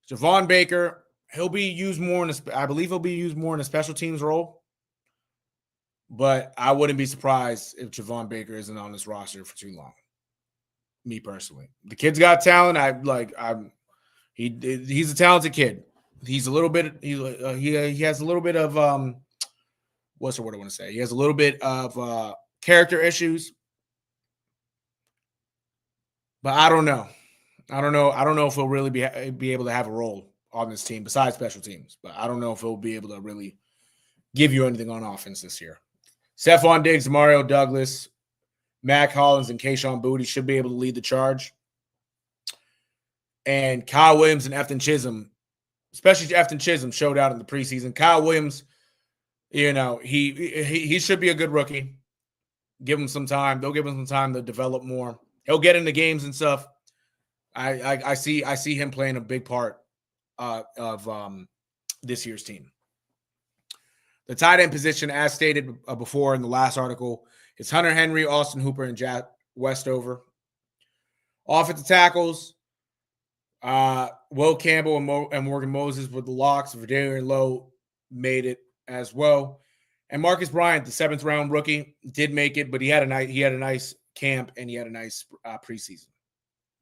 S1: Javon Baker, he'll be used more I believe he'll be used more in a special teams role. But I wouldn't be surprised if Javon Baker isn't on this roster for too long. Me personally, the kid's got talent. He's a talented kid. He's a little bit. He has a little bit of what's the word I want to say? He has a little bit of character issues. But I don't know. I don't know if he'll really be able to have a role on this team besides special teams. But I don't know if he'll be able to really give you anything on offense this year. Stephon Diggs, Mario Douglas, Mac Hollins, and Kayshon Boutte should be able to lead the charge. And Kyle Williams and Efton Chisholm, especially Efton Chisholm, showed out in the preseason. Kyle Williams, he should be a good rookie. Give him some time. They'll give him some time to develop more. He'll get into games and stuff. I see him playing a big part of this year's team. The tight end position, as stated before in the last article, is Hunter Henry, Austin Hooper, and Jack Westover. Offensive tackles, Will Campbell and Morgan Moses with the locks. Verdarian Lowe made it as well. And Marcus Bryant, the 7th round rookie, did make it, but he had a nice camp and he had a nice preseason.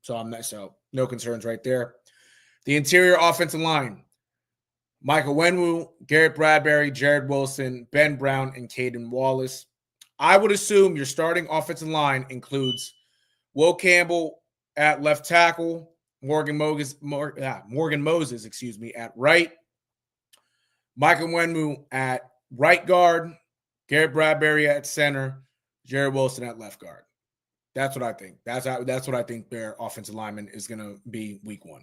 S1: So no concerns right there. The interior offensive line: Michael Wenwu, Garrett Bradbury, Jared Wilson, Ben Brown, and Caden Wallace. I would assume your starting offensive line includes Will Campbell at left tackle, Morgan Moses, at right, Michael Wenwu at right guard, Garrett Bradbury at center, Jared Wilson at left guard. That's what I think. That's what I think their offensive lineman is going to be week 1.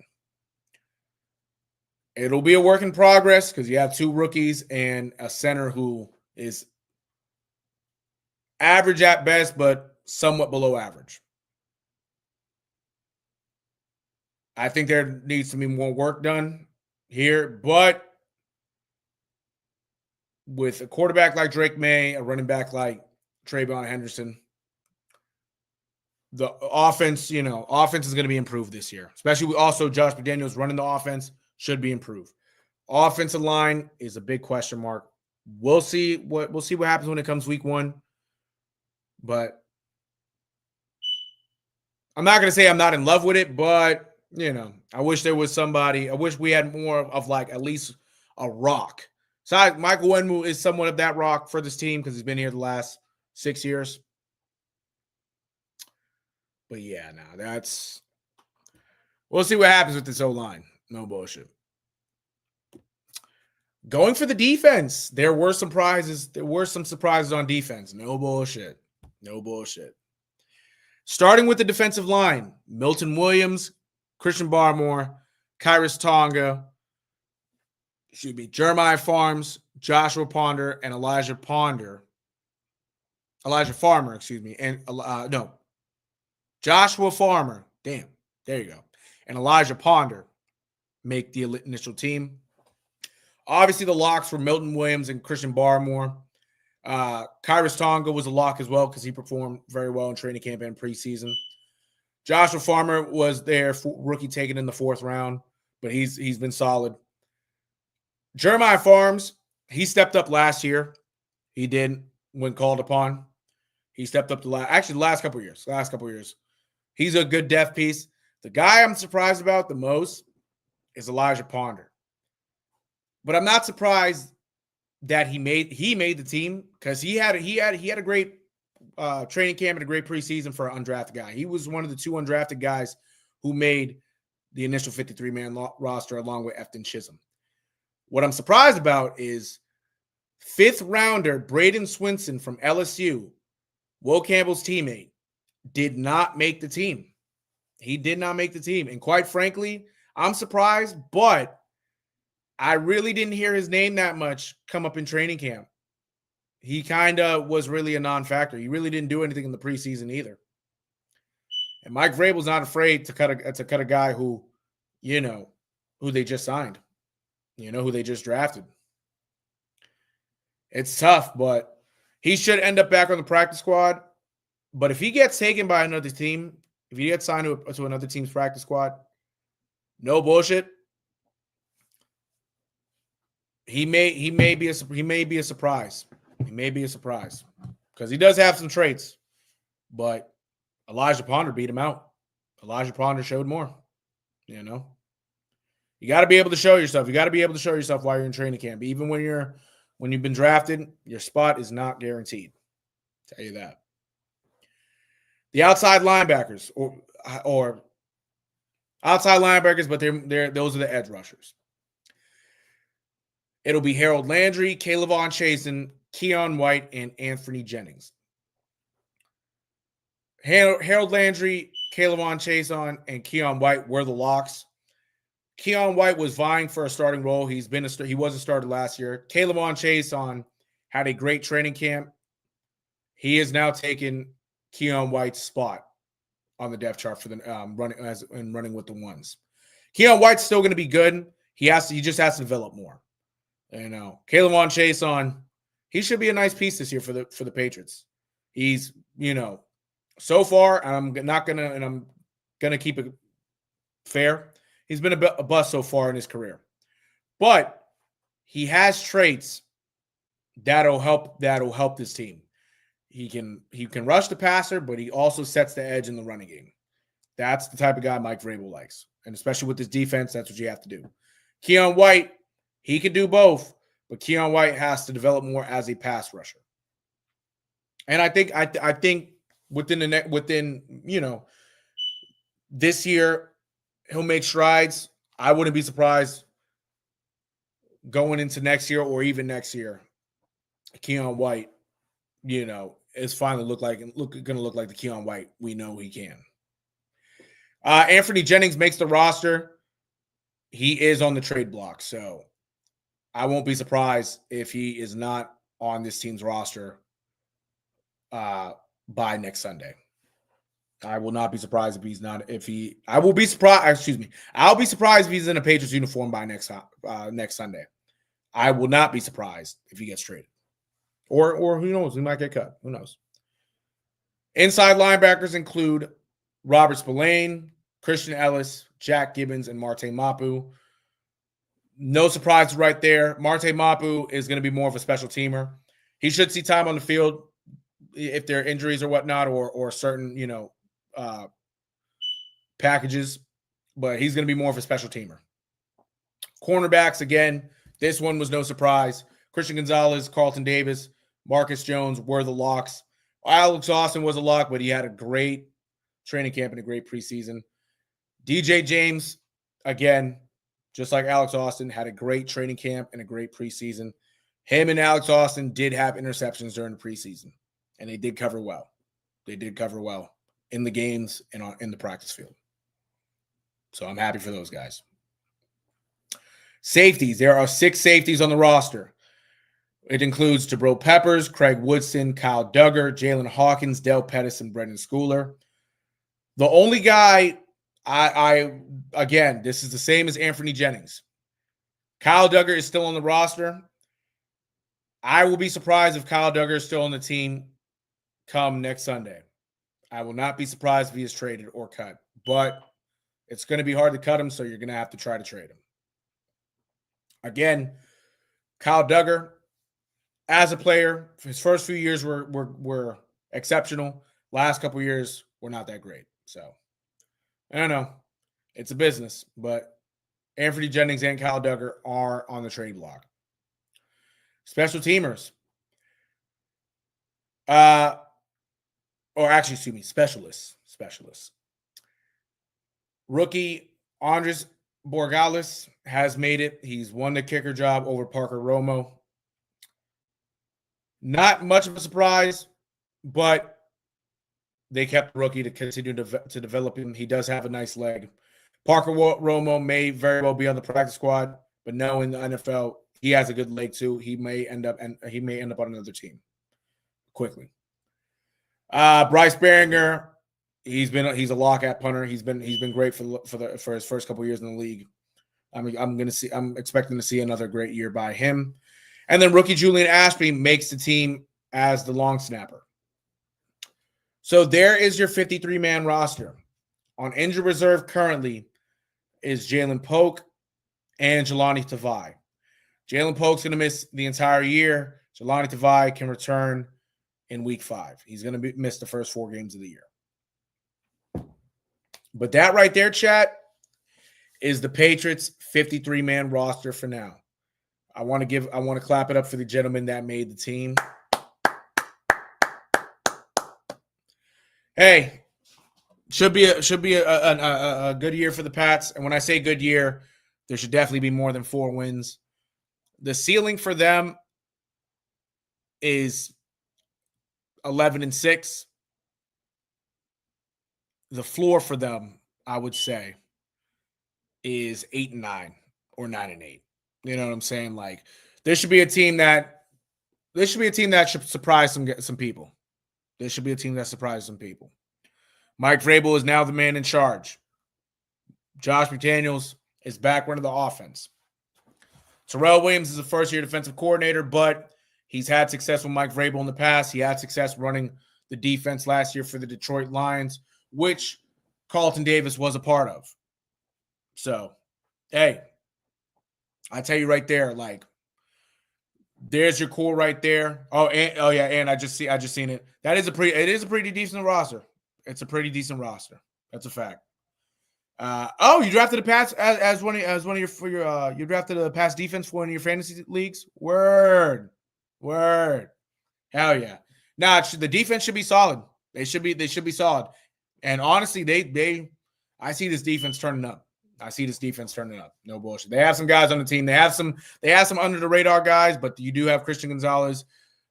S1: It'll be a work in progress because you have 2 rookies and a center who is average at best, but somewhat below average. I think there needs to be more work done here, but with a quarterback like Drake May, a running back like Trayvon Henderson, the offense is going to be improved this year. Especially with also Josh McDaniels running the offense, should be improved. Offensive line is a big question mark. We'll see what happens when it comes week 1. But I'm not going to say I'm not in love with it, but I wish there was somebody. I wish we had more of at least a rock. So Michael Wenwu is somewhat of that rock for this team because he's been here the last 6 years. But yeah, we'll see what happens with this O-line. No bullshit. Going for the defense, there were some surprises on defense. No bullshit. Starting with the defensive line: Milton Williams, Christian Barmore, Kyrus Tonga, Jeremiah Farms, Joshua Farmer, and Joshua Farmer. Damn, there you go. And Elijah Ponder make the initial team. Obviously, the locks were Milton Williams and Christian Barmore. Kyrus Tonga was a lock as well because he performed very well in training camp and preseason. Joshua Farmer was their rookie taken in the 4th round, but he's been solid. Jeremiah Farms, he stepped up last year. He did when called upon. He stepped up the last couple of years. He's a good depth piece. The guy I'm surprised about the most is Elijah Ponder. But I'm not surprised that he made the team because he had a great training camp and a great preseason for an undrafted guy. He was one of the 2 undrafted guys who made the initial 53-man roster along with Efton Chisholm. What I'm surprised about is 5th rounder Braden Swinson from LSU, Will Campbell's teammate, did not make the team. He did not make the team. And quite frankly, I'm surprised, but I really didn't hear his name that much come up in training camp. He kind of was really a non-factor. He really didn't do anything in the preseason either. And Mike Vrabel's not afraid to cut a guy who they just signed, who they just drafted. It's tough, but he should end up back on the practice squad. But if he gets taken by another team, if he gets signed to another team's practice squad, no bullshit. He may be a surprise. He may be a surprise because he does have some traits, but Elijah Ponder beat him out. Elijah Ponder showed more. You got to be able to show yourself. You got to be able to show yourself while you're in training camp. Even when you've been drafted, your spot is not guaranteed. I'll tell you that. The outside linebackers or outside linebackers, but those are the edge rushers. It'll be Harold Landry, Kayvon Chasen, Keon White, and Anthony Jennings. Harold Landry, K'Lavon Chaisson, and Keon White were the locks. Keon White was vying for a starting role. He was a starter last year. K'Lavon Chaisson had a great training camp. He is now taken Keon White's spot on the depth chart for the running with the ones. Keon White's still going to be good. He just has to develop more. K'Lavon Chaisson, he should be a nice piece this year for the Patriots. He's, so far, I'm gonna keep it fair. He's been a bust so far in his career, but he has traits that'll help this team. He can rush the passer, but he also sets the edge in the running game. That's the type of guy Mike Vrabel likes, and especially with this defense, that's what you have to do. Keon White, he can do both, but Keon White has to develop more as a pass rusher. And I think within this year he'll make strides. I wouldn't be surprised going into next year or even next year. Keon White, is finally going to look like the Keon White we know he can. Anthony Jennings makes the roster. He is on the trade block, so I won't be surprised if he is not on this team's roster by next Sunday. I will not be surprised if he's not. I will be surprised. Excuse me. I'll be surprised if he's in a Patriots uniform by next Sunday. I will not be surprised if he gets traded, or who knows? He might get cut. Who knows? Inside linebackers include Robert Spillane, Christian Ellis, Jack Gibbons, and Marte Mapu. No surprises right there. Marte Mapu is going to be more of a special teamer. He should see time on the field if there are injuries or whatnot, or certain, packages, but he's going to be more of a special teamer. Cornerbacks, again, this one was no surprise. Christian Gonzalez, Carlton Davis, Marcus Jones were the locks. Alex Austin was a lock, but he had a great training camp and a great preseason. DJ James, again, just like Alex Austin, had a great training camp and a great preseason. Him and Alex Austin did have interceptions during the preseason, and they did cover well. They did cover well in the games and in the practice field. So I'm happy for those guys. Safeties. There are 6 safeties on the roster. It includes Jabril Peppers, Craig Woodson, Kyle Duggar, Jalen Hawkins, Del Pettis, and Brendan Schooler. The only guy again, this is the same as Anthony Jennings. Kyle Duggar is still on the roster. I will be surprised if Kyle Duggar is still on the team come next Sunday. I will not be surprised if he is traded or cut, but it's going to be hard to cut him, so you're going to have to try to trade him. Again, Kyle Duggar, as a player, his first few years were exceptional. Last couple years were not that great. So, I don't know. It's a business, but Anthony Jennings and Kyle Duggar are on the trade block. Special teamers. Specialists. Rookie Andres Borregales has made it. He's won the kicker job over Parker Romo. Not much of a surprise, but they kept the rookie to continue to develop him. He does have a nice leg. Parker Romo may very well be on the practice squad, but no, in the NFL, he has a good leg too. He may end up on another team quickly. Bryce Baringer, he's a lock at punter. He's been great for his first couple years in the league. I'm expecting to see another great year by him. And then rookie Julian Ashby makes the team as the long snapper. So there is your 53-man roster. On injured reserve currently is Jalen Polk and Jelani Tavai. Jalen Polk's going to miss the entire year. Jelani Tavai can return in week 5. He's going to miss the first 4 games of the year. But that right there, chat, is the Patriots' 53-man roster for now. I want to clap it up for the gentleman that made the team. Hey, should be a good year for the Pats. And when I say good year, there should definitely be more than 4 wins. The ceiling for them is 11-6. The floor for them, I would say, is 8-9 or 9-8. You know what I'm saying? Like, there should be a team that should surprise some people. There should be a team that surprises some people. Mike Vrabel is now the man in charge. Josh McDaniels is back running the offense. Terrell Williams is a first-year defensive coordinator, but he's had success with Mike Vrabel in the past. He had success running the defense last year for the Detroit Lions, which Carlton Davis was a part of. So, hey, I tell you right there, like, there's your core right there. And I just seen it. It is a pretty decent roster. It's a pretty decent roster. That's a fact. You drafted a pass as one of your you drafted a pass defense for one of your fantasy leagues. Word. Hell yeah. Nah, the defense should be solid. They should be solid. And honestly, I see this defense turning up. No bullshit. They have some guys on the team. They have some under the radar guys, but you do have Christian Gonzalez,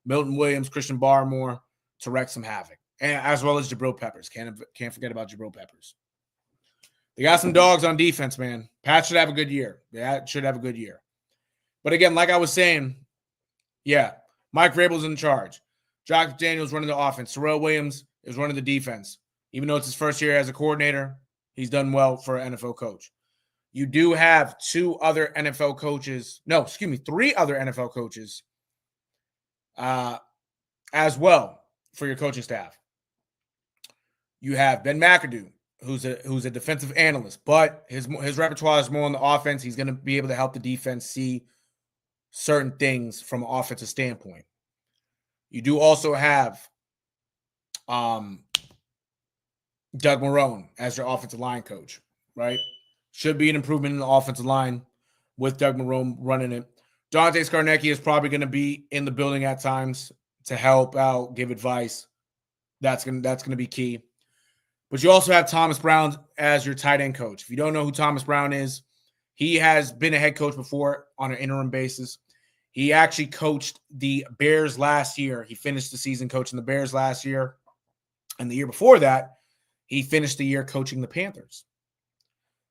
S1: Milton Williams, Christian Barmore to wreak some havoc, and as well as Jabril Peppers. Can't forget about Jabril Peppers. They got some dogs on defense, man. Pat should have a good year. But again, like I was saying, yeah, Mike Vrabel's in charge. Josh McDaniels running the offense. Terrell Williams is running the defense. Even though it's his first year as a coordinator, he's done well for an NFL coach. You do have three other NFL coaches as well for your coaching staff. You have Ben McAdoo, who's a defensive analyst, but his repertoire is more on the offense. He's going to be able to help the defense see certain things from an offensive standpoint. You do also have Doug Marrone as your offensive line coach, right? Should be an improvement in the offensive line with Doug Marrone running it. Dante Scarnecchia is probably going to be in the building at times to help out, give advice. That's going to be key. But you also have Thomas Brown as your tight end coach. If you don't know who Thomas Brown is, he has been a head coach before on an interim basis. He actually coached the Bears last year. He finished the season coaching the Bears last year. And the year before that, he finished the year coaching the Panthers.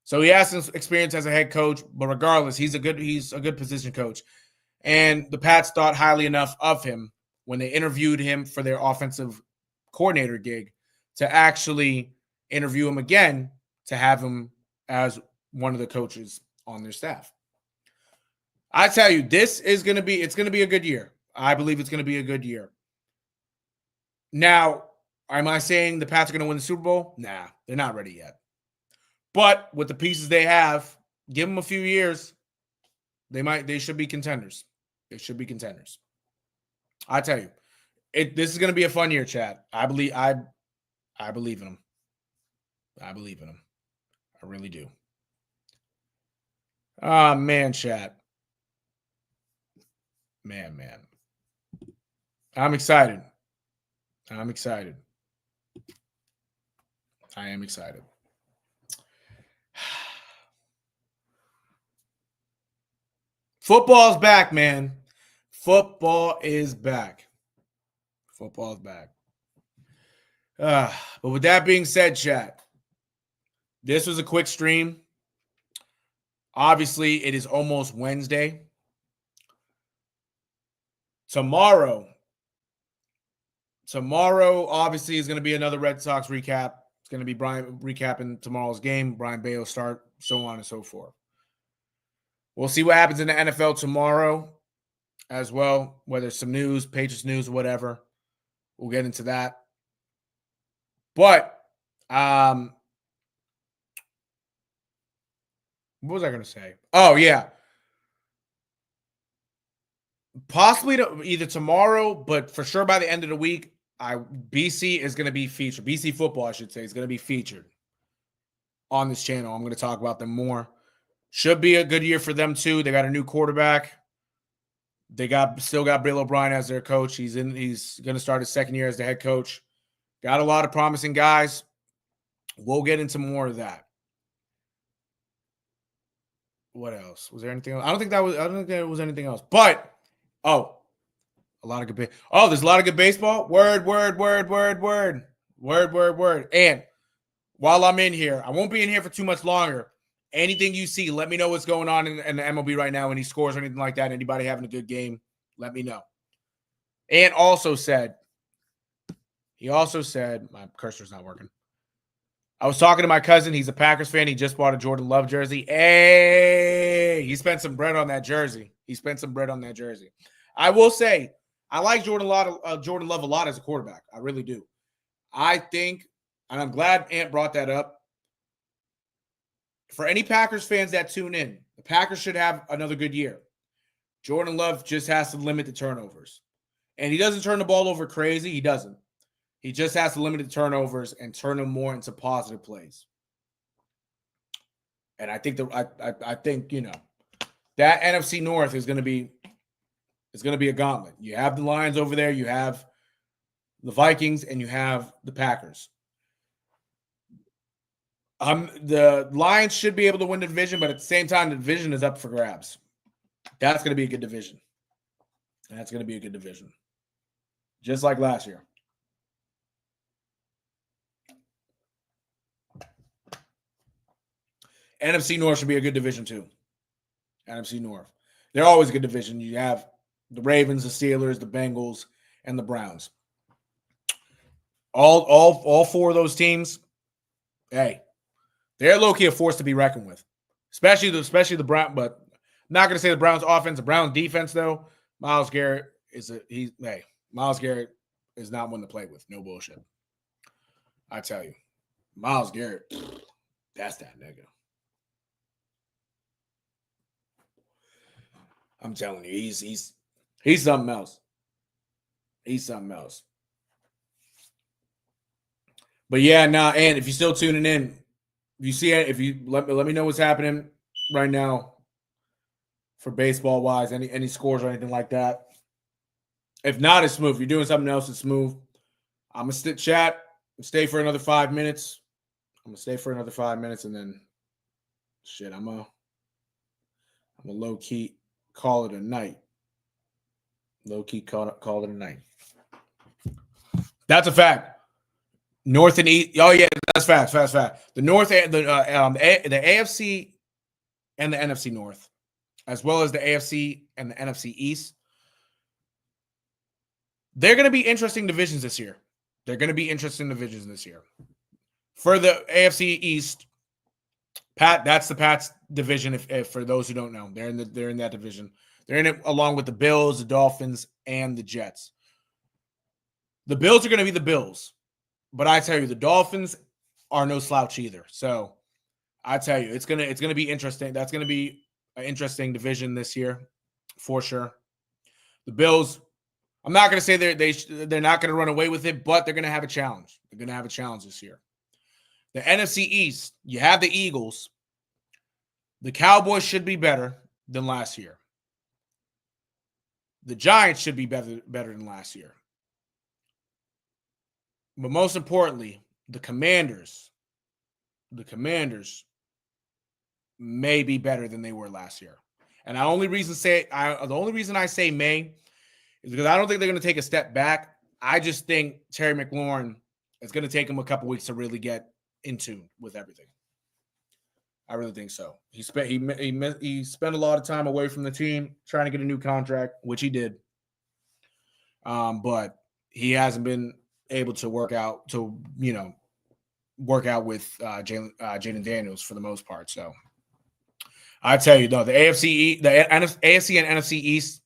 S1: So he has some experience as a head coach, but regardless, he's a good position coach. And the Pats thought highly enough of him when they interviewed him for their offensive coordinator gig to actually interview him again to have him as one of the coaches on their staff. I tell you, it's going to be a good year. I believe it's going to be a good year. Now, am I saying the Pats are going to win the Super Bowl? Nah, they're not ready yet. But with the pieces they have, give them a few years, they should be contenders. I tell you, this is going to be a fun year, Chad. I believe in them. I really do. Ah, man, Chad. Man. I'm excited. I am excited. Football's back, man. Football is back. But with that being said, chat, this was a quick stream. Obviously, it is almost Wednesday. Tomorrow, obviously, is going to be another Red Sox recap. It's going to be Brian recapping tomorrow's game, Brayan Bello start, so on and so forth. We'll see what happens in the NFL tomorrow as well, whether it's some news, Patriots news, or whatever. We'll get into that. But what was I going to say? Oh, yeah. Possibly either tomorrow, but for sure by the end of the week, BC is going to be featured. BC football, I should say, is going to be featured on this channel. I'm going to talk about them more. Should be a good year for them too. They got a new quarterback. They still got Bill O'Brien as their coach. He's going to start his second year as the head coach. Got a lot of promising guys. We'll get into more of that. What else? Was there anything else? I don't think there was anything else. But A lot of good. Oh, there's a lot of good baseball. Word. And while I'm in here, I won't be in here for too much longer. Anything you see, let me know what's going on in the MLB right now. Any scores or anything like that. Anybody having a good game, let me know. And he also said, my cursor's not working. I was talking to my cousin. He's a Packers fan. He just bought a Jordan Love jersey. Hey, he spent some bread on that jersey. I will say, I like Jordan Love a lot as a quarterback. I really do. I think, and I'm glad Ant brought that up. For any Packers fans that tune in, the Packers should have another good year. Jordan Love just has to limit the turnovers. And he doesn't turn the ball over crazy. He doesn't. He just has to limit the turnovers and turn them more into positive plays. And I think that NFC North is going to be a gauntlet. You have the Lions over there, you have the Vikings, and you have the Packers. The Lions should be able to win the division, but at the same time, the division is up for grabs. That's going to be a good division. Just like last year. NFC North should be a good division too. NFC North. They're always a good division. You have the Ravens, the Steelers, the Bengals, and the Browns. All four of those teams, hey, they're low-key a force to be reckoned with. Especially the Browns, but I'm not going to say the Browns offense, the Browns defense though. Myles Garrett is not one to play with. No bullshit. I tell you. Myles Garrett, that's that nigga. I'm telling you, he's something else. But yeah, and if you're still tuning in, if you see it, if you let me know what's happening right now for baseball wise, any scores or anything like that. If not, it's smooth. If you're doing something else, it's smooth. I'm gonna chat and stay for another 5 minutes. And then shit, I'm a low key call it a night. Call it a night. That's a fact. North and East. Oh yeah, that's fast. The North and the AFC and the NFC North, as well as the AFC and the NFC East. They're going to be interesting divisions this year. For the AFC East, that's the Pats division. If for those who don't know, they're in that division. They're in it along with the Bills, the Dolphins, and the Jets. The Bills are going to be the Bills, but I tell you, the Dolphins are no slouch either. So I tell you, it's gonna be interesting. That's going to be an interesting division this year, for sure. The Bills, I'm not going to say they're not going to run away with it, but they're going to have a challenge. They're going to have a challenge this year. The NFC East, you have the Eagles. The Cowboys should be better than last year. The Giants should be better than last year. But most importantly, the Commanders may be better than they were last year. And the only reason I say may is because I don't think they're going to take a step back. I just think Terry McLaurin, it's going to take him a couple weeks to really get in tune with everything. I really think so. He spent a lot of time away from the team trying to get a new contract, which he did. But he hasn't been able to work out with Jaden Daniels for the most part. So I tell you though, the AFC and NFC East,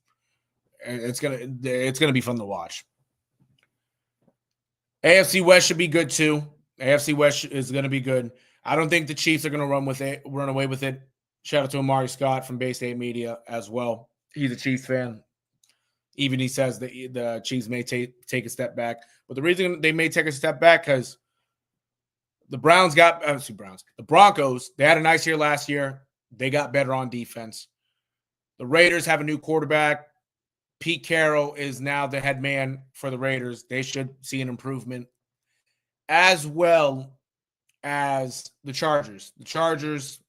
S1: it's gonna be fun to watch. AFC West should be good too. AFC West is going to be good. I don't think the Chiefs are going to run away with it. Shout out to Amari Scott from Bay State Media as well. He's a Chiefs fan. Even he says that the Chiefs may take a step back. But the reason they may take a step back because the Broncos, they had a nice year last year. They got better on defense. The Raiders have a new quarterback. Pete Carroll is now the head man for the Raiders. They should see an improvement, as well as the Chargers. The Chargers,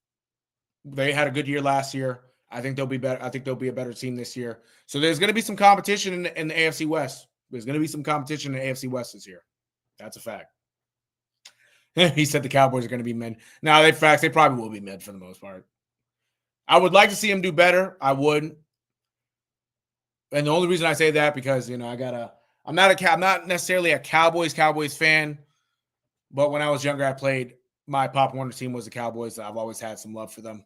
S1: they had a good year last year. I think they'll be better. I think they'll be a better team this year. So there's going to be some competition in the AFC West. There's going to be some competition in the AFC West this year. That's a fact. He said the Cowboys are going to be mid. Now, they probably will be mid for the most part. I would like to see them do better. I would. And the only reason I say that because, I'm not necessarily a Cowboys fan, but when I was younger, my Pop Warner team was the Cowboys. I've always had some love for them.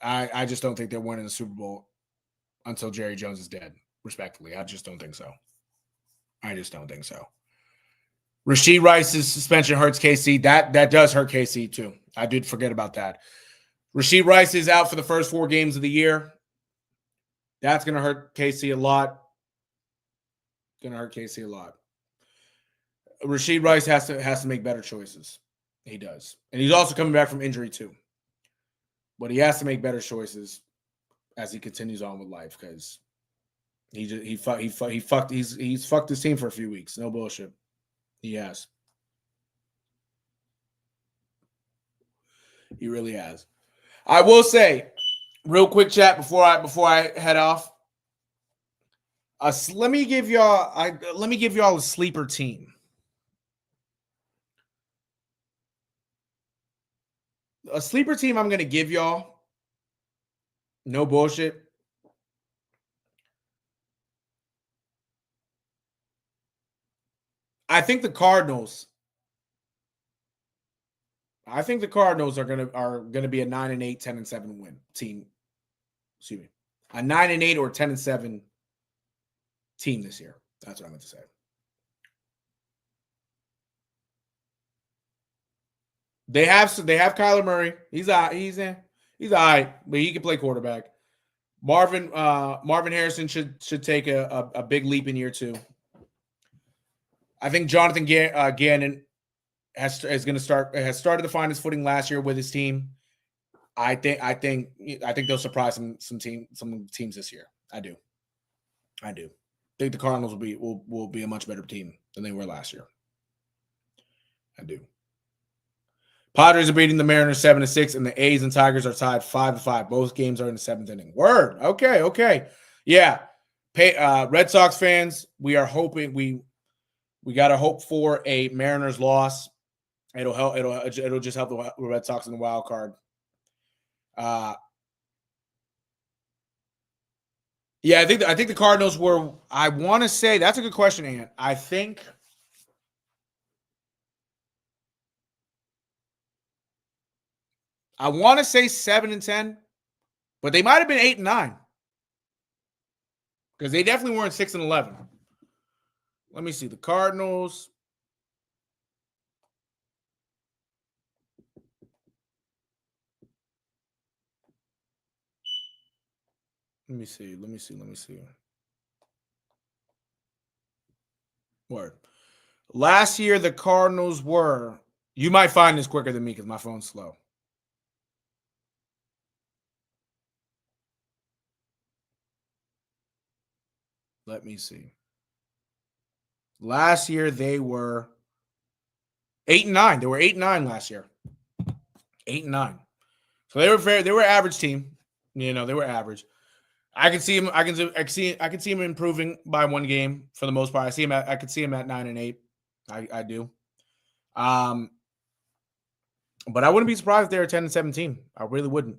S1: I just don't think they're winning the Super Bowl until Jerry Jones is dead, respectfully. I just don't think so. Rashee Rice's suspension hurts KC. That does hurt KC too. I did forget about that. Rashee Rice is out for the first 4 games of the year. That's going to hurt KC a lot. Rashee Rice has to make better choices. He does. And he's also coming back from injury too. But he has to make better choices as he continues on with life because he's fucked his team for a few weeks. No bullshit. He has. He really has. I will say, real quick chat before I head off. Let me give y'all a sleeper team. A sleeper team I'm going to give y'all. No bullshit. I think the Cardinals are gonna be a 9-8, 10-7 win team. Excuse me, a 9-8 or 10-7 team this year. That's what I meant to say. They have Kyler Murray. He's all right, but he can play quarterback. Marvin Harrison should take a big leap in year 2. I think Jonathan Gannon has started to find his footing last year with his team. I think they'll surprise some teams this year. I do. I think the Cardinals will be a much better team than they were last year. I do. Padres are beating the Mariners 7-6, and the A's and Tigers are tied 5-5. Both games are in the 7th inning. Word. Okay. Yeah. Red Sox fans, we are hoping we got to hope for a Mariners loss. It'll help. It'll just help the Red Sox in the wild card. Yeah, I think the Cardinals were. I want to say that's a good question, Ant. I want to say 7-10, but they might have been 8-9 because they definitely weren't 6-11. Let me see the Cardinals. Let me see. Word. Last year, the Cardinals were. You might find this quicker than me because my phone's slow. Let me see. Last year, they were 8-9. They were 8-9 last year. 8-9. So they were average team. They were average. I can see him. I can see him improving by 1 game for the most part. I could see him at 9-8. I do. But I wouldn't be surprised if they were 10-17. I really wouldn't.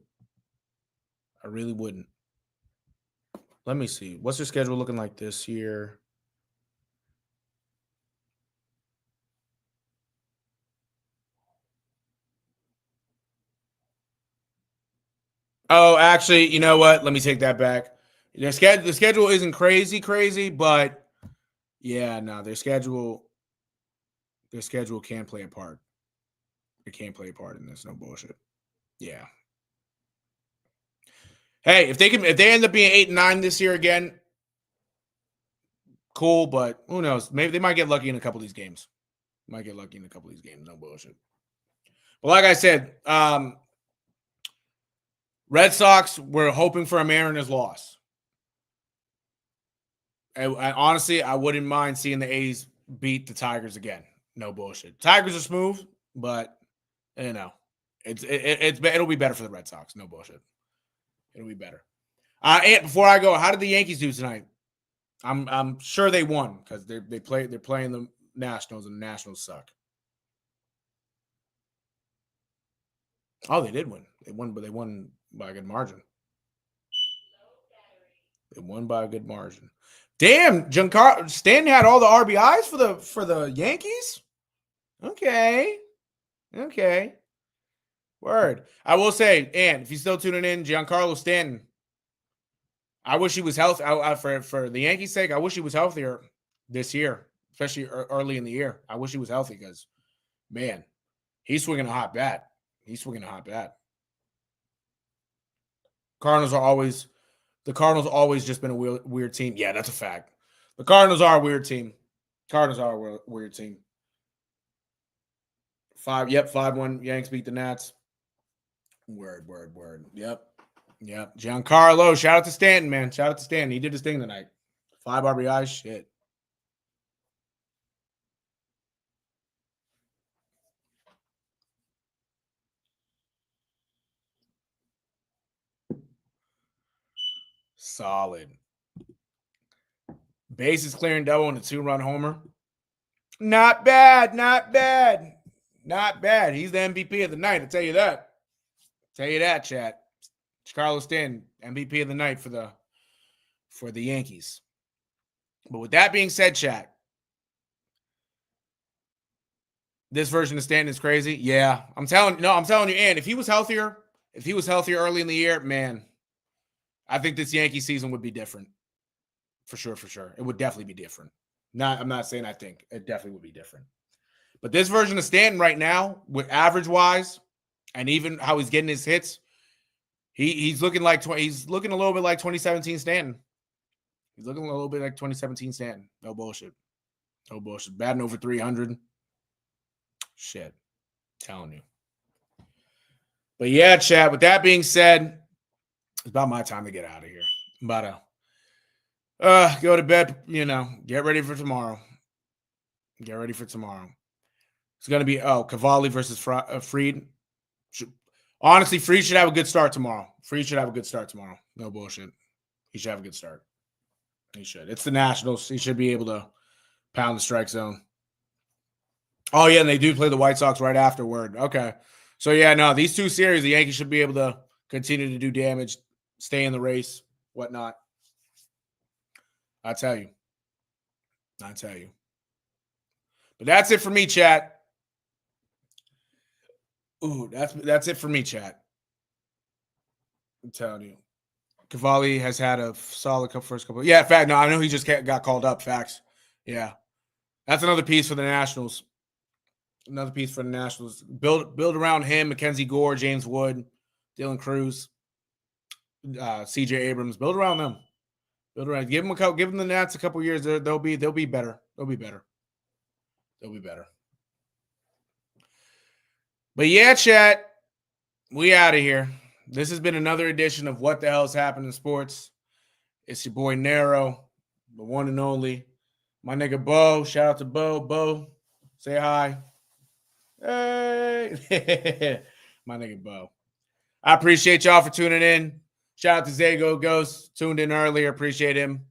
S1: Let me see. What's their schedule looking like this year? Oh, actually, you know what? Let me take that back. The schedule isn't crazy, but yeah, no, their schedule can play a part. It can play a part in this. No bullshit. Yeah. Hey, if they end up being 8-9 this year again, cool. But who knows? Maybe they might get lucky in a couple of these games. No bullshit. But like I said, Red Sox were hoping for a Mariners loss. I honestly, I wouldn't mind seeing the A's beat the Tigers again. No bullshit. Tigers are smooth, but it'll be better for the Red Sox. No bullshit. It'll be better. And before I go, how did the Yankees do tonight? I'm sure they won because they're playing the Nationals and the Nationals suck. Oh, they did win. They won, but they won by a good margin. They won by a good margin. Damn, Stanton had all the RBIs for the Yankees. Okay. Word. I will say, and if you're still tuning in, Giancarlo Stanton. I wish he was healthy. For the Yankees' sake, I wish he was healthier this year, especially early in the year. I wish he was healthy because, man, he's swinging a hot bat. The Cardinals always just been a weird team. Yeah, that's a fact. The Cardinals are a weird team. Weird team. 5-1. Yanks beat the Nats. Word. Yep. Giancarlo, shout out to Stanton, man. Shout out to Stanton. He did his thing tonight. 5 RBIs, shit. Solid. Bases clearing double and a 2-run homer. Not bad. He's the MVP of the night. I'll tell you that. Chat. Carlos Stanton, MVP of the night for the Yankees. But with that being said, chat, this version of Stanton is crazy. Yeah, I'm telling you, and if he was healthier early in the year, man, I think this Yankee season would be different. For sure. It would definitely be different. I'm not saying I think. It definitely would be different. But this version of Stanton right now, with average-wise, and even how he's getting his hits, he's looking a little bit like 2017 Stanton. He's looking a little bit like 2017 Stanton. No bullshit. Batting over 300. Shit. Telling you. But yeah, chat, with that being said, it's about my time to get out of here. I'm about to go to bed, get ready for tomorrow. It's going to be, Cavalli versus Fried. Honestly, Fried should have a good start tomorrow. No bullshit. He should have a good start. He should. It's the Nationals. He should be able to pound the strike zone. Oh, yeah, and they do play the White Sox right afterward. Okay. So, yeah, no, these two series, the Yankees should be able to continue to do damage, stay in the race, whatnot. I tell you. But that's it for me, chat. Ooh, that's it for me, chat. I'm telling you. Cavalli has had a solid first couple. Yeah, in fact, no, I know he just got called up. Facts. Yeah. That's another piece for the Nationals. Build around him, Mackenzie Gore, James Wood, Dylan Cruz, CJ Abrams. Build around them. Give them the Nats a couple years. They'll be better. But yeah, chat, we out of here. This has been another edition of What the Hell's Happening in Sports. It's your boy Nero, the one and only. My nigga Bo. Shout out to Bo. Bo, say hi. Hey. My nigga Bo. I appreciate y'all for tuning in. Shout out to Zago Ghost. Tuned in earlier. Appreciate him.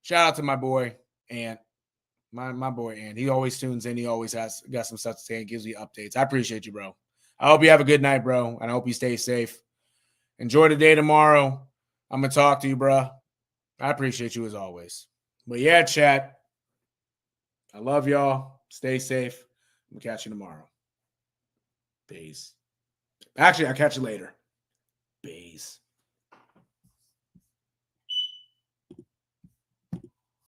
S1: Shout out to my boy, Ant. My boy, Ant. He always tunes in. He always has got some stuff to say and gives me updates. I appreciate you, bro. I hope you have a good night, bro. And I hope you stay safe. Enjoy the day tomorrow. I'm going to talk to you, bro. I appreciate you as always. But yeah, chat. I love y'all. Stay safe. We'll catch you tomorrow. Peace. Actually, I'll catch you later. Peace.